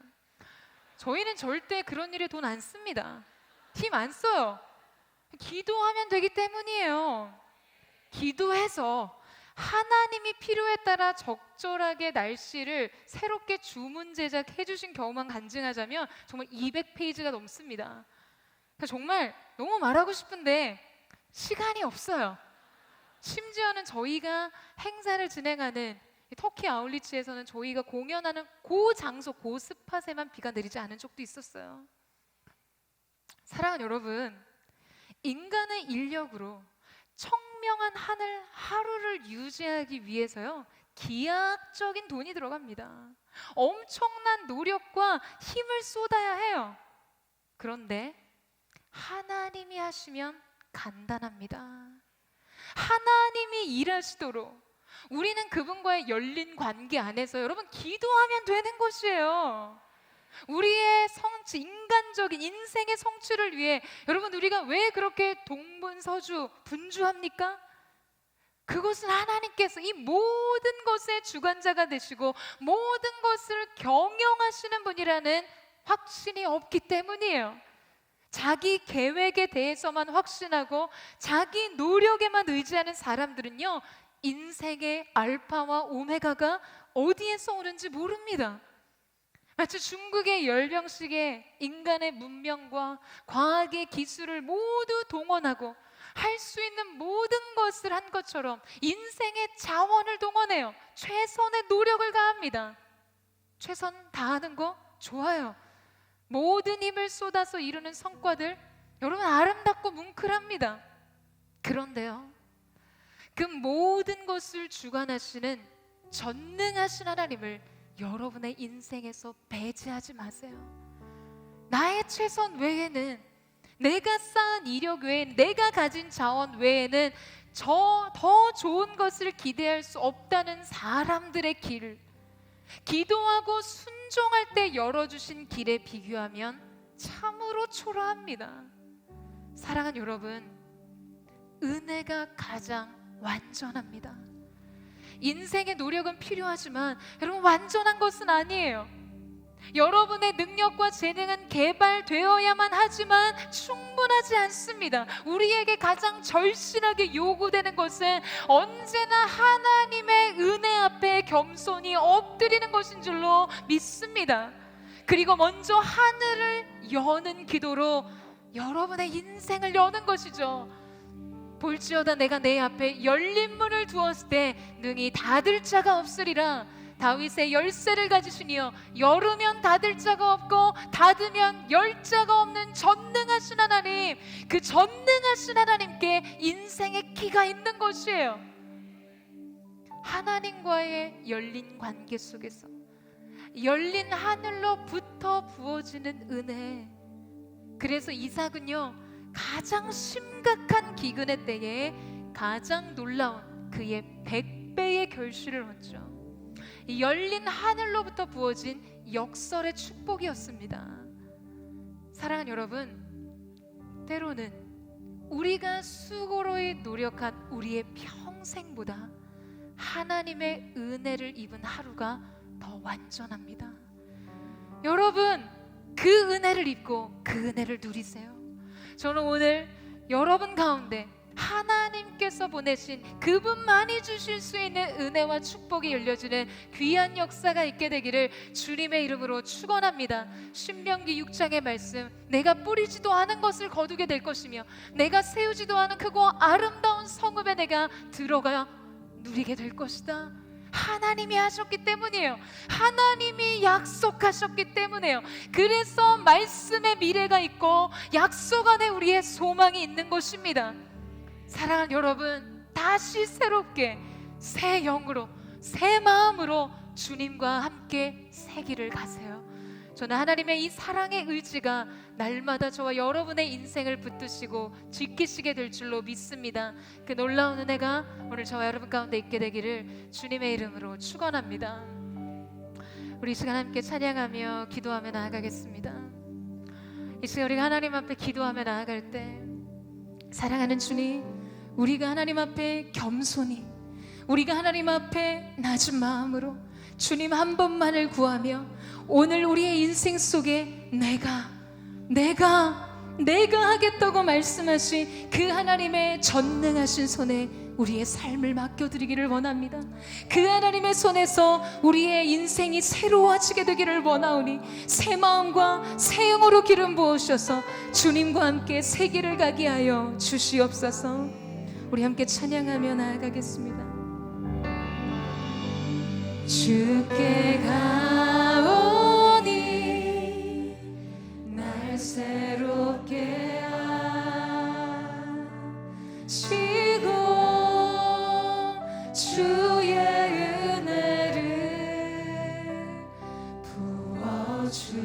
저희는 절대 그런 일에 돈 안 씁니다. 힘 안 써요. 기도하면 되기 때문이에요. 기도해서 하나님이 필요에 따라 적절하게 날씨를 새롭게 주문 제작해 주신 경우만 간증하자면 정말 200페이지가 넘습니다. 정말 너무 말하고 싶은데 시간이 없어요. 심지어는 저희가 행사를 진행하는 이 터키 아울리치에서는 저희가 공연하는 그 장소, 그 스팟에만 비가 내리지 않은 적도 있었어요. 사랑하는 여러분, 인간의 인력으로 청명한 하늘 하루를 유지하기 위해서요, 기하학적인 돈이 들어갑니다. 엄청난 노력과 힘을 쏟아야 해요. 그런데 하나님이 하시면 간단합니다. 하나님이 일하시도록 우리는 그분과의 열린 관계 안에서 여러분 기도하면 되는 것이에요. 우리의 성취, 인간적인 인생의 성취를 위해 여러분 우리가 왜 그렇게 동분서주 분주합니까? 그것은 하나님께서 이 모든 것의 주관자가 되시고 모든 것을 경영하시는 분이라는 확신이 없기 때문이에요. 자기 계획에 대해서만 확신하고 자기 노력에만 의지하는 사람들은요, 인생의 알파와 오메가가 어디에서 오는지 모릅니다. 마치 중국의 열병식에 인간의 문명과 과학의 기술을 모두 동원하고 할 수 있는 모든 것을 한 것처럼 인생의 자원을 동원해요. 최선의 노력을 다합니다. 최선 다하는 거 좋아요. 모든 힘을 쏟아서 이루는 성과들 여러분 아름답고 뭉클합니다. 그런데요, 그 모든 것을 주관하시는 전능하신 하나님을 여러분의 인생에서 배제하지 마세요. 나의 최선 외에는, 내가 쌓은 이력 외엔, 내가 가진 자원 외에는 더 좋은 것을 기대할 수 없다는 사람들의 길, 기도하고 순종할 때 열어주신 길에 비교하면 참으로 초라합니다. 사랑하는 여러분, 은혜가 가장 완전합니다. 인생의 노력은 필요하지만 여러분 완전한 것은 아니에요. 여러분의 능력과 재능은 개발되어야만 하지만 충분하지 않습니다. 우리에게 가장 절실하게 요구되는 것은 언제나 하나님의 은혜 앞에 겸손히 엎드리는 것인 줄로 믿습니다. 그리고 먼저 하늘을 여는 기도로 여러분의 인생을 여는 것이죠. 볼지어다 내가 내 앞에 열린 문을 두었을 때 능히 닫을 자가 없으리라. 다윗의 열쇠를 가지시니여 열으면 닫을 자가 없고 닫으면 열 자가 없는 전능하신 하나님, 그 전능하신 하나님께 인생의 키가 있는 것이에요. 하나님과의 열린 관계 속에서 열린 하늘로부터 부어지는 은혜. 그래서 이삭은요, 가장 심각한 기근의 때에 가장 놀라운 그의 100배의 결실을 얻죠. 이 열린 하늘로부터 부어진 역설의 축복이었습니다. 사랑하는 여러분, 때로는 우리가 수고로이 노력한 우리의 평생보다 하나님의 은혜를 입은 하루가 더 완전합니다. 여러분, 그 은혜를 입고 그 은혜를 누리세요. 저는 오늘 여러분 가운데 하나님께서 보내신 그분만이 주실 수 있는 은혜와 축복이 열려주는 귀한 역사가 있게 되기를 주님의 이름으로 축원합니다. 신명기 6장의 말씀, 내가 뿌리지도 않은 것을 거두게 될 것이며 내가 세우지도 않은 크고 아름다운 성읍에 내가 들어가 누리게 될 것이다. 하나님이 하셨기 때문이에요. 하나님이 약속하셨기 때문이에요. 그래서 말씀의 미래가 있고 약속 안에 우리의 소망이 있는 것입니다. 사랑하는 여러분, 다시 새롭게 새 영으로 새 마음으로 주님과 함께 새 길을 가세요. 저는 하나님의 이 사랑의 의지가 날마다 저와 여러분의 인생을 붙드시고 지키시게 될 줄로 믿습니다. 그 놀라운 은혜가 오늘 저와 여러분 가운데 있게 되기를 주님의 이름으로 축원합니다. 우리 이 시간 함께 찬양하며 기도하며 나아가겠습니다. 이 시간 우리가 하나님 앞에 기도하며 나아갈 때, 사랑하는 주님, 우리가 하나님 앞에 겸손히 우리가 하나님 앞에 낮은 마음으로 주님 한 번만을 구하며 오늘 우리의 인생 속에 내가 하겠다고 말씀하신 그 하나님의 전능하신 손에 우리의 삶을 맡겨드리기를 원합니다. 그 하나님의 손에서 우리의 인생이 새로워지게 되기를 원하오니 새 마음과 새 영으로 기름 부으셔서 주님과 함께 새 길을 가게 하여 주시옵소서. 우리 함께 찬양하며 나아가겠습니다. 주께 가오니 날 새롭게 하시고 주의 은혜를 부어주소서.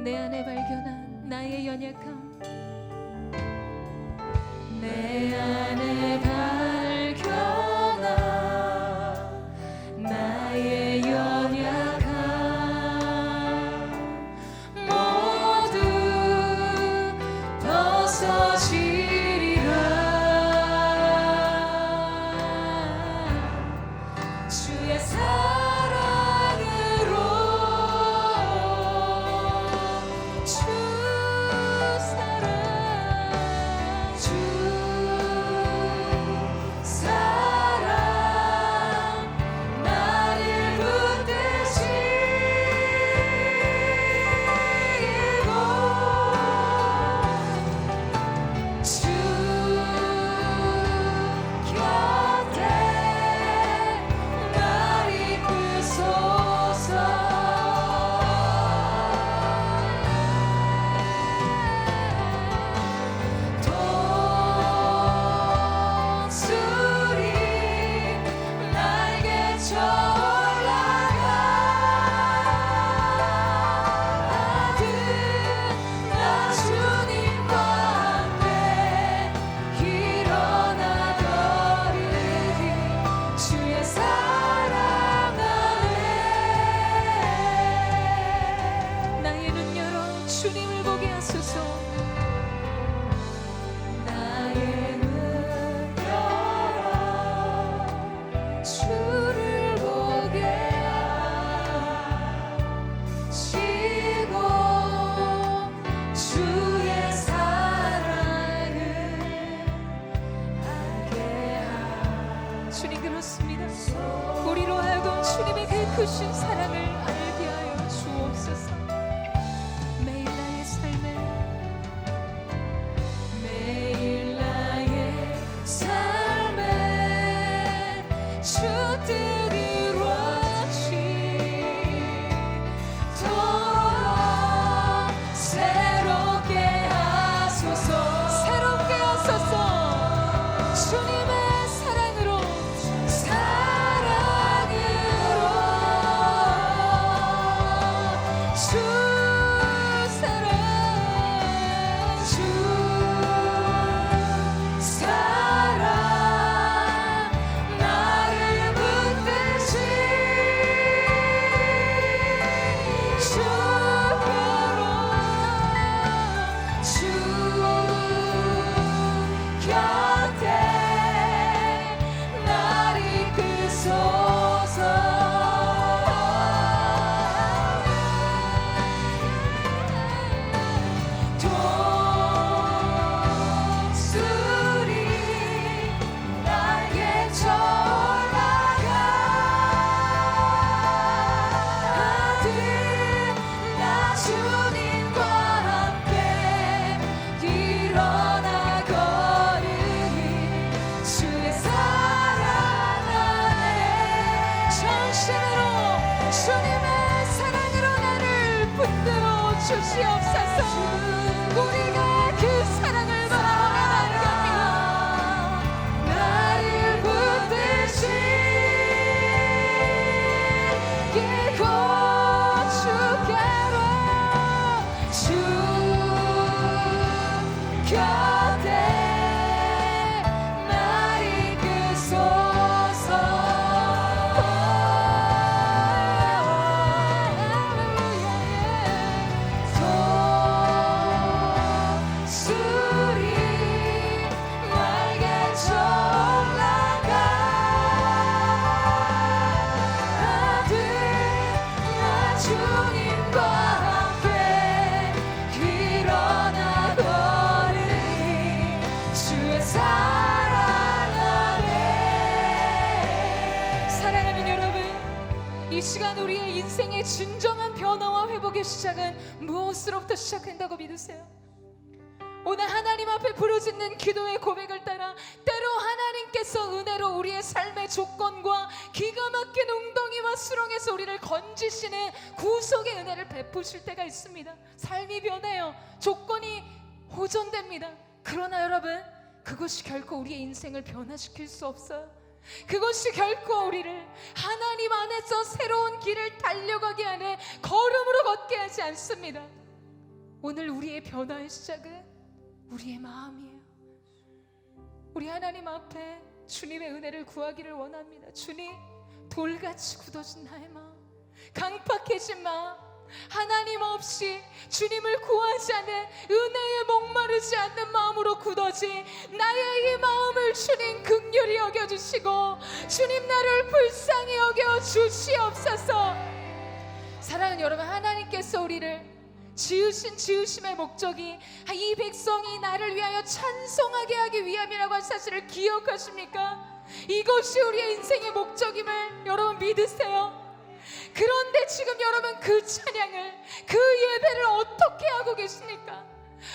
내 안에 발견한 나의 연약함, 내 안에 발견한 나의 연약함 모두 벗어지리라. 주의 사랑으로 주 사랑 나를 붙드시고 주 곁에 날 이끄소서. 돈술이 날개쳐 올라가 아들 나 주님과 함께 일어나 걸으리. 주의 사랑 안에 나의 눈 열어 주님을 보게 하소서. 나의 눈 열어 주를 보게 하시고 주의 사랑을 알게 주님 그렇습니다. 우리로 하여금 주님의 그 크신 사랑을 알게 하여 주옵소서. 매일 나의 삶에 매일 나의 삶에 주 뜻 이루어지도록 새롭게 하소서. 새롭게 하소서. 주님의 사랑으로 주 사랑 주 사랑 나를 붙드시 주께로 주 곁에 날 이끄소서. 돈술이 날개쳐 올라가 아들 나 주님과 함께 일어나 걸으리. 주의 사랑 안에 전심으로 주님의 사랑으로 나를 붙들어 주시옵소서. 우리가 그 사랑을 바라보며 나아갑니다. 나를 붙드시고 주께로 주 곁에 날 이끄소서. 할렐루야. 진정한 변화와 회복의 시작은 무엇으로부터 시작된다고 믿으세요? 오늘 하나님 앞에 부르짖는 기도의 고백을 따라 때로 하나님께서 은혜로 우리의 삶의 조건과 기가 막힌 웅덩이와 수렁에서 우리를 건지시는 구속의 은혜를 베푸실 때가 있습니다. 삶이 변해요. 조건이 호전됩니다. 그러나 여러분, 그것이 결코 우리의 인생을 변화시킬 수 없어요. 그것이 결코 우리를 하나님 안에서 새로운 길을 달려가게 하는 걸음으로 걷게 하지 않습니다. 오늘 우리의 변화의 시작은 우리의 마음이에요. 우리 하나님 앞에 주님의 은혜를 구하기를 원합니다. 주님, 돌같이 굳어진 나의 마음, 강팍해진 마음, 하나님 없이 주님을 구하지 않는, 은혜에 목마르지 않는 마음으로 굳어진 나의 이 마음을 주님 긍휼히 여겨주시고 주님 나를 불쌍히 여겨주시옵소서. 사랑하는 여러분, 하나님께서 우리를 지으신 지으심의 목적이 이 백성이 나를 위하여 찬송하게 하기 위함이라고 한 사실을 기억하십니까? 이것이 우리의 인생의 목적임을 여러분 믿으세요? 그런데 지금 여러분 그 찬양을, 그 예배를 어떻게 하고 계십니까?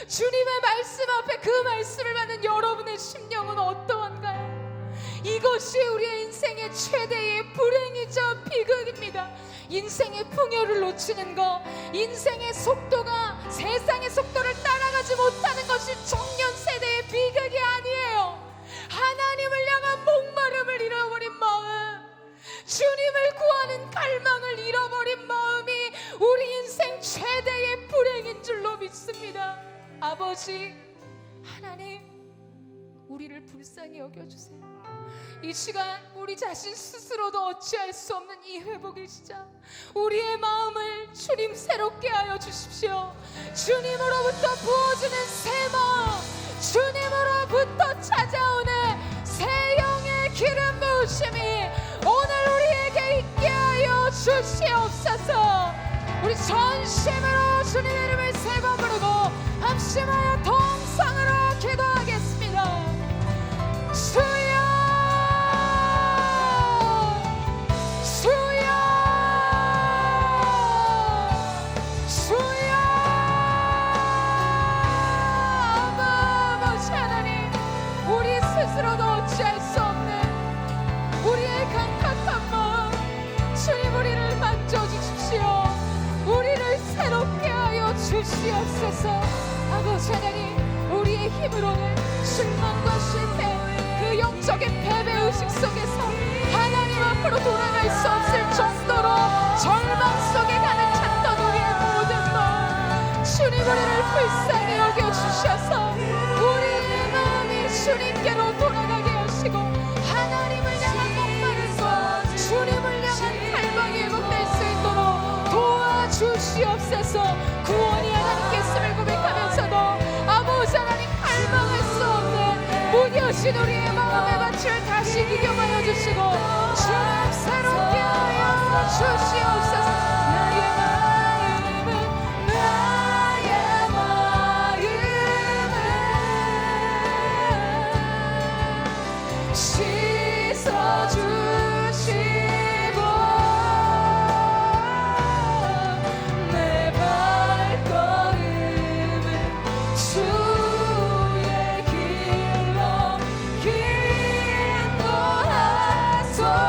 주님의 말씀 앞에 그 말씀을 받는 여러분의 심령은 어떠한가요? 이것이 우리의 인생의 최대의 불행이자 비극입니다. 인생의 풍요를 놓치는 것, 인생의 속도가 세상의 속도를 따라가지 못하는 것이 청년 세대의 비극이 아니에요. 하나님을 향한 목마름을 잃어버린 마음, 주님을 구하는 갈망을 잃어버린 마음이 우리 인생 최대의 불행인 줄로 믿습니다. 아버지 하나님, 우리를 불쌍히 여겨주세요. 이 시간 우리 자신 스스로도 어찌할 수 없는 이 회복의 시작, 우리의 마음을 주님 새롭게 하여 주십시오. 주님으로부터 부어주는 새 마음, 주님으로부터 찾아오는 새 영의 기름 부으심이 오늘 우리에게 있게 하여 주시옵소서. 우리 전심으로 주님의 이름을 세 번 부르고 합심하여 동성으로 기도하겠습니다. 주여, 주여, 주여. 아버지 하나님, 우리 스스로도 어찌할 수 없는 우리의 강팍한 마음, 주님 우리를 만져주십시오. 우리를 새롭게 하여 주시옵소서. 아버지 하나님, 우리의 힘으로는 실망과 실패, 그 영적인 패배의식 속에서 하나님 앞으로 돌아갈 수 없을 정도로 절망 속에 가는 찼던 우리의 모든 마음, 주님 우리를 불쌍히 여겨주셔서 우리의 마음이 주님께로 돌아가게 하시고 하나님을 향한 목마름과 주님을 향한 갈망이 회복될 수 있도록 도와주시옵소서. 구원이 하나님께 있음을 고백하면서도 아버지 하나님, 갈망할 수 없는 무뎌진 우리의 마음의 밭을 다시 기경하여 주시고 주님 새롭게 하여 주시옵소서. 나의 마음은 씻어주시고 내 발걸음은 주의 길로 인도하소서.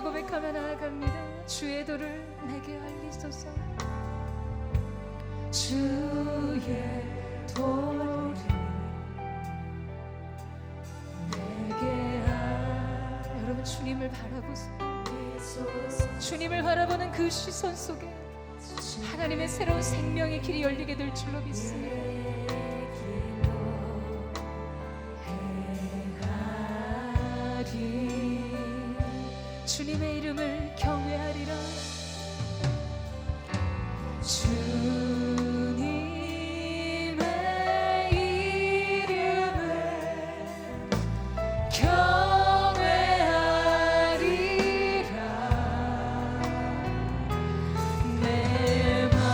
고백하며 나아갑니다. 주의 도를 내게 알리소서. 주의 도를 내게 여러분, 주님을 바라보세요. 주님을 바라보는 그 시선 속에 하나님의 새로운 생명의 길이 열리게 될 줄로 믿습니다. 해 주님의 이름을 경외하리라. 주님의 이름을 경외하리라. 내 마음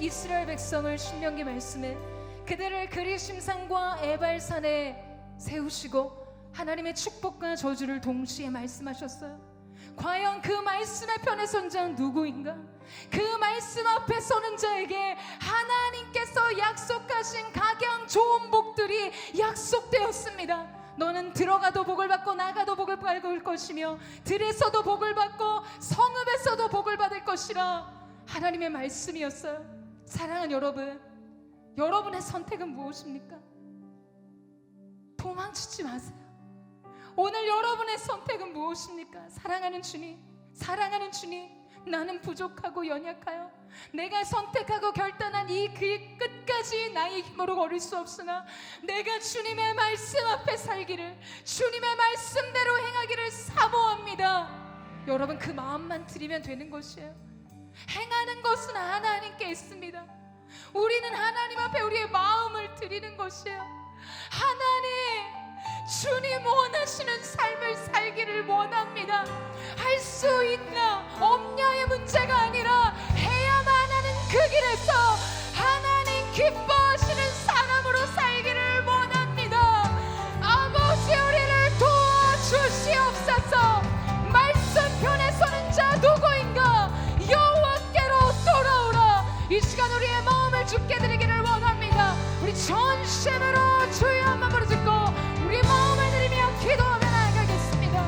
이스라엘 백성을 신명기 말씀에 그들을 그리심산과 에발산에 세우시고 하나님의 축복과 저주를 동시에 말씀하셨어요. 과연 그 말씀의 편에 선 자는 누구인가? 그 말씀 앞에 서는 자에게 하나님께서 약속하신 각양 좋은 복들이 약속되었습니다. 너는 들어가도 복을 받고 나가도 복을 받을 것이며 들에서도 복을 받고 성읍에서도 복을 받을 것이라 하나님의 말씀이었어요. 사랑하는 여러분, 여러분의 선택은 무엇입니까? 도망치지 마세요. 오늘 여러분의 선택은 무엇입니까? 사랑하는 주님, 사랑하는 주님, 나는 부족하고 연약하여 내가 선택하고 결단한 이 길 끝까지 나의 힘으로 걸을 수 없으나 내가 주님의 말씀 앞에 살기를, 주님의 말씀대로 행하기를 사모합니다. 여러분, 그 마음만 드리면 되는 것이에요. 행하는 것은 하나님께 있습니다. 우리는 하나님 앞에 우리의 마음을 드리는 것이에요. 하나님, 주님 원하시는 삶을 살기를 원합니다. 할 수 있나 없냐의 문제가 아니라 해야만 하는 그 길에서 하나님 기뻐하시는 사람으로 살기를 원합니다. 아버지, 우리를 도와주시옵소서. 말씀편에 서는 자 누구인가? 여호와께로 돌아오라. 이 시간 우리의 마음을 주께 드리기를 원합니다. 우리 전심으로 주의 한번 부르짖고 우리 마음을 드리며 기도하며 나아가겠습니다.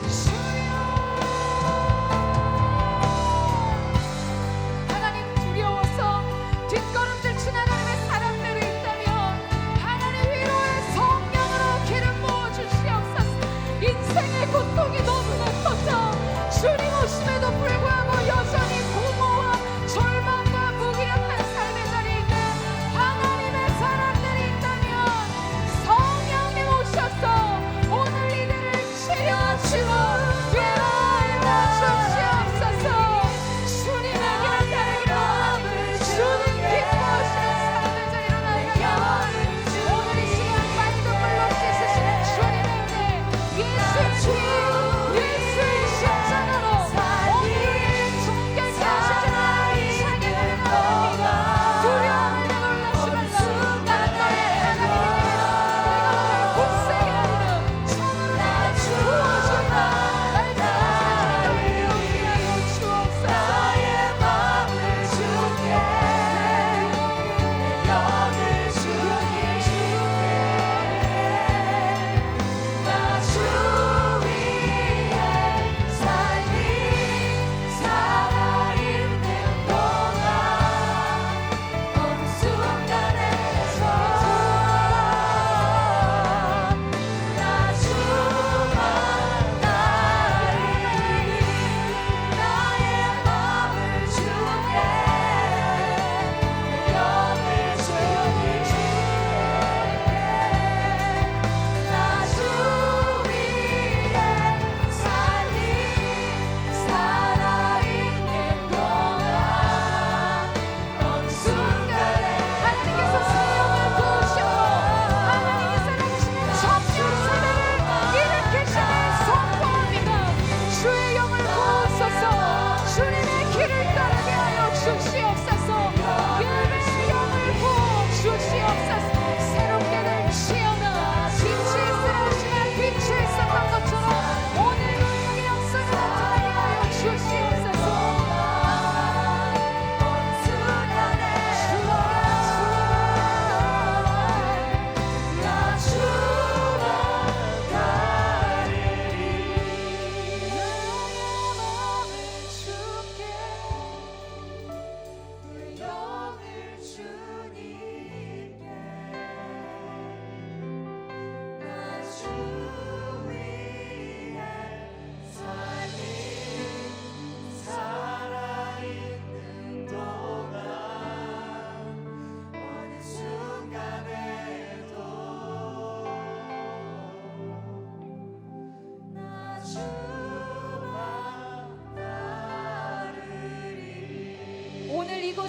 주여, 하나님 두려워서 뒷걸음질 친 하나님의 사람들이 있다면 하나님 위로의 성령으로 기름 부어 주시옵소서. 인생의 고통이 너무나 커서 주님 오심에도 불구하고 여전히 공허와 절망과 무기력한 삶의 자리에 있는 하나님의 사람들이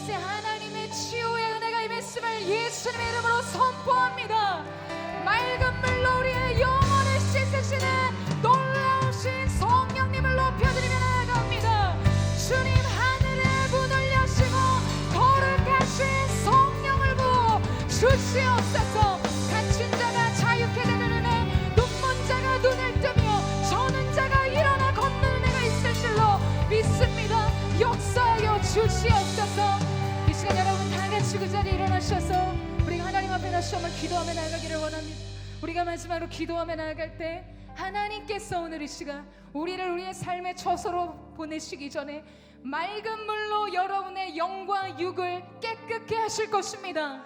이곳에 하나님의 치유의 은혜가 임했음을 예수님의 이름으로 선포합니다. 맑은 물로 우리의 영혼을 씻으시는 놀라우신 성령님을 높여드리며 나아갑니다. 주님, 하늘의 문을 여시고 거룩하신 성령을 부어 주시옵소서. 갇힌 자가 자유케 되는 은혜, 눈먼 자가 눈을 뜨며 저는 자가 일어나 걷는 은혜가 있을 줄로 믿습니다. 역사하여 주시옵소서. 이 시간 여러분 다 같이 그 자리에 일어나셔서 우리가 하나님 앞에 다시 한번 기도하며 나아가기를 원합니다. 우리가 마지막으로 기도하며 나아갈 때 하나님께서 오늘 이 시간 우리를 우리의 삶의 처소로 보내시기 전에 맑은 물로 여러분의 영과 육을 깨끗게 하실 것입니다.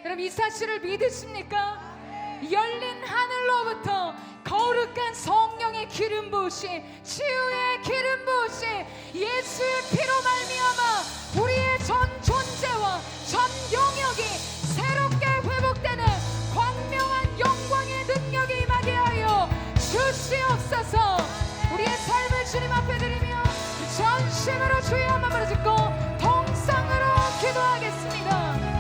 여러분 이 사실을 믿으십니까? 열린 하늘로부터 거룩한 성령의 기름 부으심, 치유의 기름 부으심, 예수의 피로 말미암아 우리의 전 존재와 전 영역이 새롭게 회복되는 광명한 영광의 능력이 임하게 하여 주시옵소서. 우리의 삶을 주님 앞에 드리며 전심으로 주의 한마음으로 짓고 동성으로 기도하겠습니다.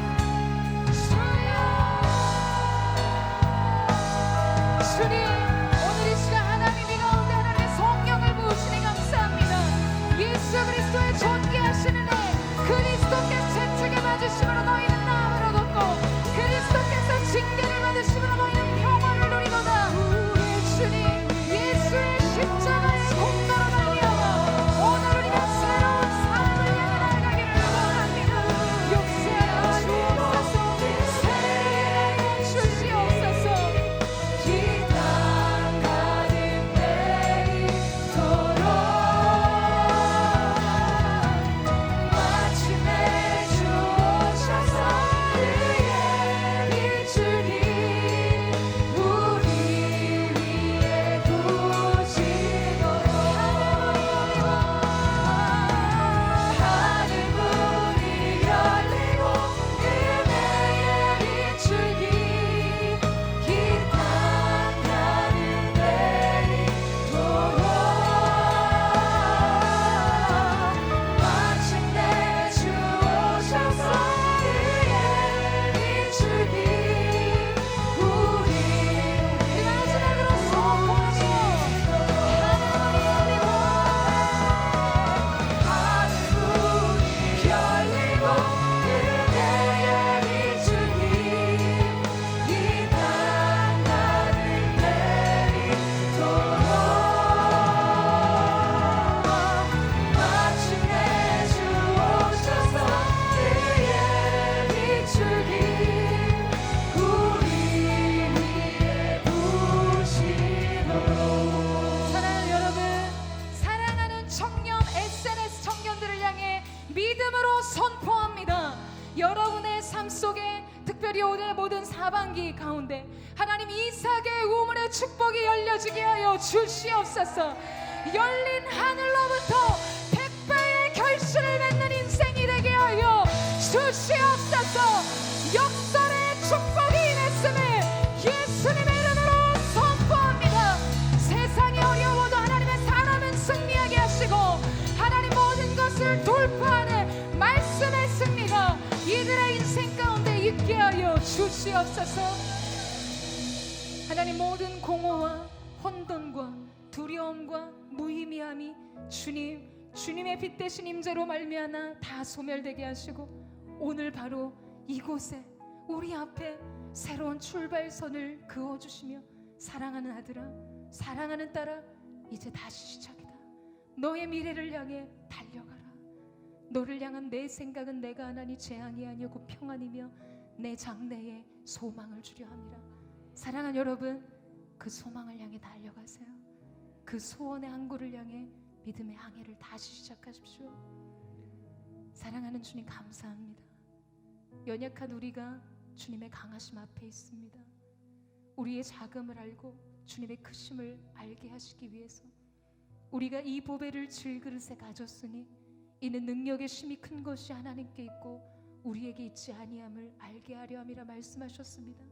주님, 오늘 이 시간 하나님이 가운데 하나님의 성령을 부으시니 감사합니다. 예수 그리스도의 존귀하신 은혜, 그리스도께서 채찍에 맞으심으로 너희는 나음을 얻었고 그리스도께서 징계를 받으심으로 너희는 평화를 누리도다. 주님, 예수의 십자가의 공로로 말미암아 오늘 우리가 새로운 삶을 향해 나아가기를 원합니다. 역사하여 주옵소서. 새해 주시옵소서. 믿음으로 선포합니다. 여러분의 삶 속에 특별히 오늘 모든 하반기 가운데 하나님 이삭의 우물의 축복이 열려지게 하여 주시옵소서. 열린 하늘로부터 100배의 결실을 맺는 인생이 되게 하여 주시옵소서. 역설의 축복이 임했음을 예수님의 이름으로 선포합니다. 세상이 어려워도 하나님의 사람은 승리하게 하시고 하나님 모든 것을 돌파하는 말씀의 승리가 이들의 인생 가운데 있게 하여 주시옵소서. 하나님 모든 공허와 혼돈과 두려움과 무의미함이 주님의 빛 대신 임재로 말미암아 다 소멸되게 하시고 오늘 바로 이곳에 우리 앞에 새로운 출발선을 그어주시며 사랑하는 아들아, 사랑하는 딸아, 이제 다시 시작이다. 너의 미래를 향해 달려가라. 너를 향한 내 생각은 내가 하나니 재앙이 아니고 평안이며 내 장래에 소망을 주려 함이라. 사랑하는 여러분, 그 소망을 향해 달려가세요. 그 소원의 항구를 향해 믿음의 항해를 다시 시작하십시오. 사랑하는 주님 감사합니다. 연약한 우리가 주님의 강하심 앞에 있습니다. 우리의 작음을 알고 주님의 크심을 알게 하시기 위해서 우리가 이 보배를 질그릇에 가졌으니 이는 능력의 심이 큰 것이 하나님께 있고 우리에게 있지 아니함을 알게 하려 함이라 말씀하셨습니다.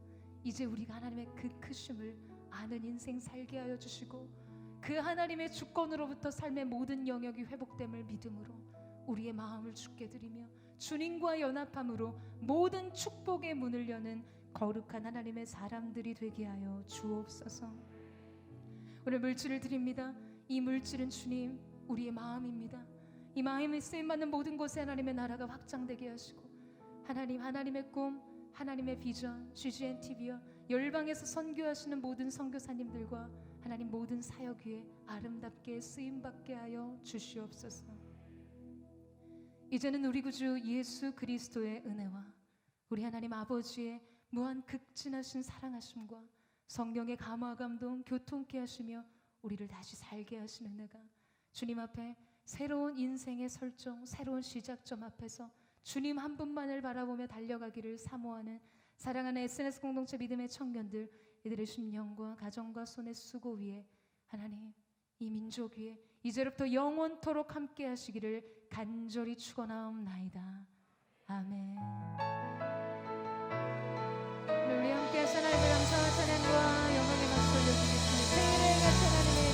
이제 우리가 하나님의 그 크심을 아는 인생 살게 하여 주시고 그 하나님의 주권으로부터 삶의 모든 영역이 회복됨을 믿음으로 우리의 마음을 주께 드리며 주님과 연합함으로 모든 축복의 문을 여는 거룩한 하나님의 사람들이 되게 하여 주옵소서. 오늘 물질을 드립니다. 이 물질은 주님 우리의 마음입니다. 이 마음이 쓰임받는 모든 곳에 하나님의 나라가 확장되게 하시고 하나님의 꿈, 하나님의 비전, GGNTV와 열방에서 선교하시는 모든 선교사님들과 하나님 모든 사역 위에 아름답게 쓰임받게 하여 주시옵소서. 이제는 우리 구주 예수 그리스도의 은혜와 우리 하나님 아버지의 무한 극진하신 사랑하심과 성령의 감화 감동 교통케 하시며 우리를 다시 살게 하신 은혜가 주님 앞에 새로운 인생의 설정, 새로운 시작점 앞에서 주님 한 분만을 바라보며 달려가기를 사모하는 사랑하는 SNS 공동체 믿음의 청년들, 이들의 심령과 가정과 손의 수고 위에 하나님 이 민족 위에 이제로부터 영원토록 함께 하시기를 간절히 축원하옵나이다. 아멘. 우리 함께 하신 하나님의 감사와 찬양과 영광의 박수 올려드리겠습니다. 세례가 하나님의